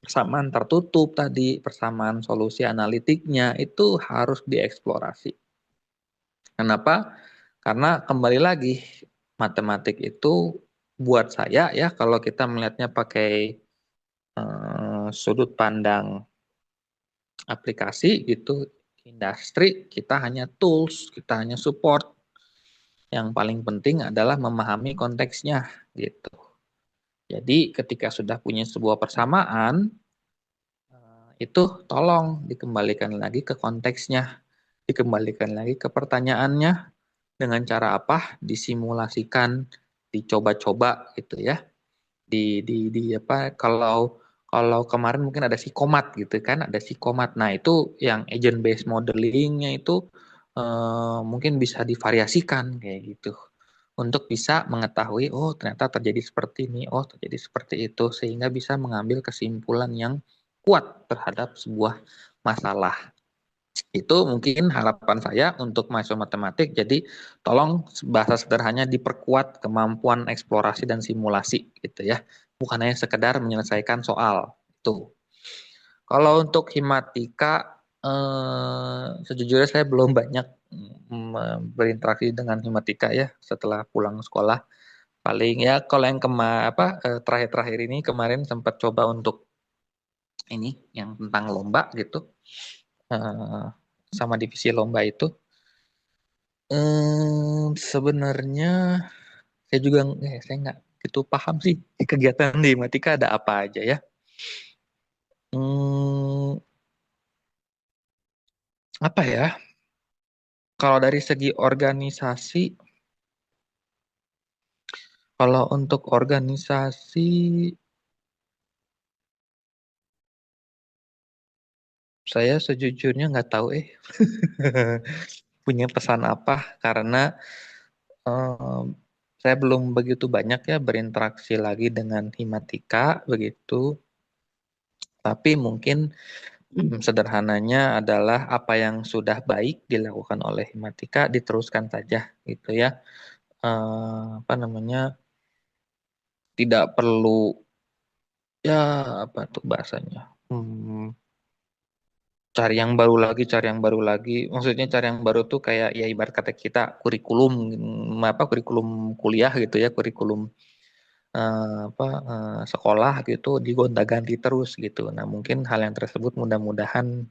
Persamaan tertutup tadi, persamaan solusi analitiknya itu harus dieksplorasi. Kenapa? Karena kembali lagi, matematik itu buat saya ya, kalau kita melihatnya pakai sudut pandang aplikasi gitu, industri, kita hanya tools, kita hanya support. Yang paling penting adalah memahami konteksnya gitu. Jadi ketika sudah punya sebuah persamaan, itu tolong dikembalikan lagi ke konteksnya, dikembalikan lagi ke pertanyaannya, dengan cara apa? Disimulasikan, dicoba-coba gitu ya. Di apa, kalau kemarin mungkin ada psikomat gitu kan, ada psikomat. Nah, itu yang agent based modelingnya itu mungkin bisa divariasikan kayak gitu. Untuk bisa mengetahui, oh ternyata terjadi seperti ini, oh terjadi seperti itu, sehingga bisa mengambil kesimpulan yang kuat terhadap sebuah masalah. Itu mungkin harapan saya untuk mahasiswa matematik. Jadi tolong bahasa sederhananya diperkuat kemampuan eksplorasi dan simulasi gitu ya. Bukan hanya sekedar menyelesaikan soal itu. Kalau untuk himatika, sejujurnya saya belum banyak berinteraksi dengan himatika ya setelah pulang sekolah. Paling ya kalau yang terakhir-terakhir ini kemarin sempat coba untuk ini yang tentang lomba gitu, sama divisi lomba itu. Sebenarnya saya nggak gitu paham sih di kegiatan di himatika ada apa aja ya. Apa ya? Kalau dari segi organisasi, Kalau untuk organisasi, saya sejujurnya nggak tahu punya pesan apa karena eh, saya belum begitu banyak ya berinteraksi lagi dengan Himatika begitu. Tapi mungkin sederhananya adalah apa yang sudah baik dilakukan oleh Himatika diteruskan saja gitu ya. Apa namanya? Tidak perlu ya apa tuh bahasanya? Cari yang baru lagi, cari yang baru lagi. Maksudnya cari yang baru tuh kayak ya ibarat kata kita kurikulum apa kurikulum kuliah gitu ya, kurikulum apa sekolah gitu digonta-ganti terus gitu. Nah, mungkin hal yang tersebut mudah-mudahan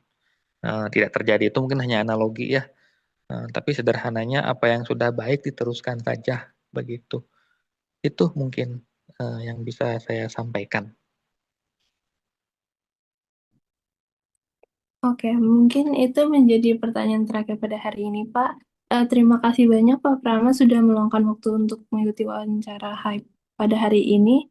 tidak terjadi. Itu mungkin hanya analogi ya. Tapi sederhananya apa yang sudah baik diteruskan saja begitu. Itu mungkin yang bisa saya sampaikan. Oke, mungkin itu menjadi pertanyaan terakhir pada hari ini, Pak. Terima kasih banyak Pak Prama sudah meluangkan waktu untuk mengikuti wawancara Hype pada hari ini.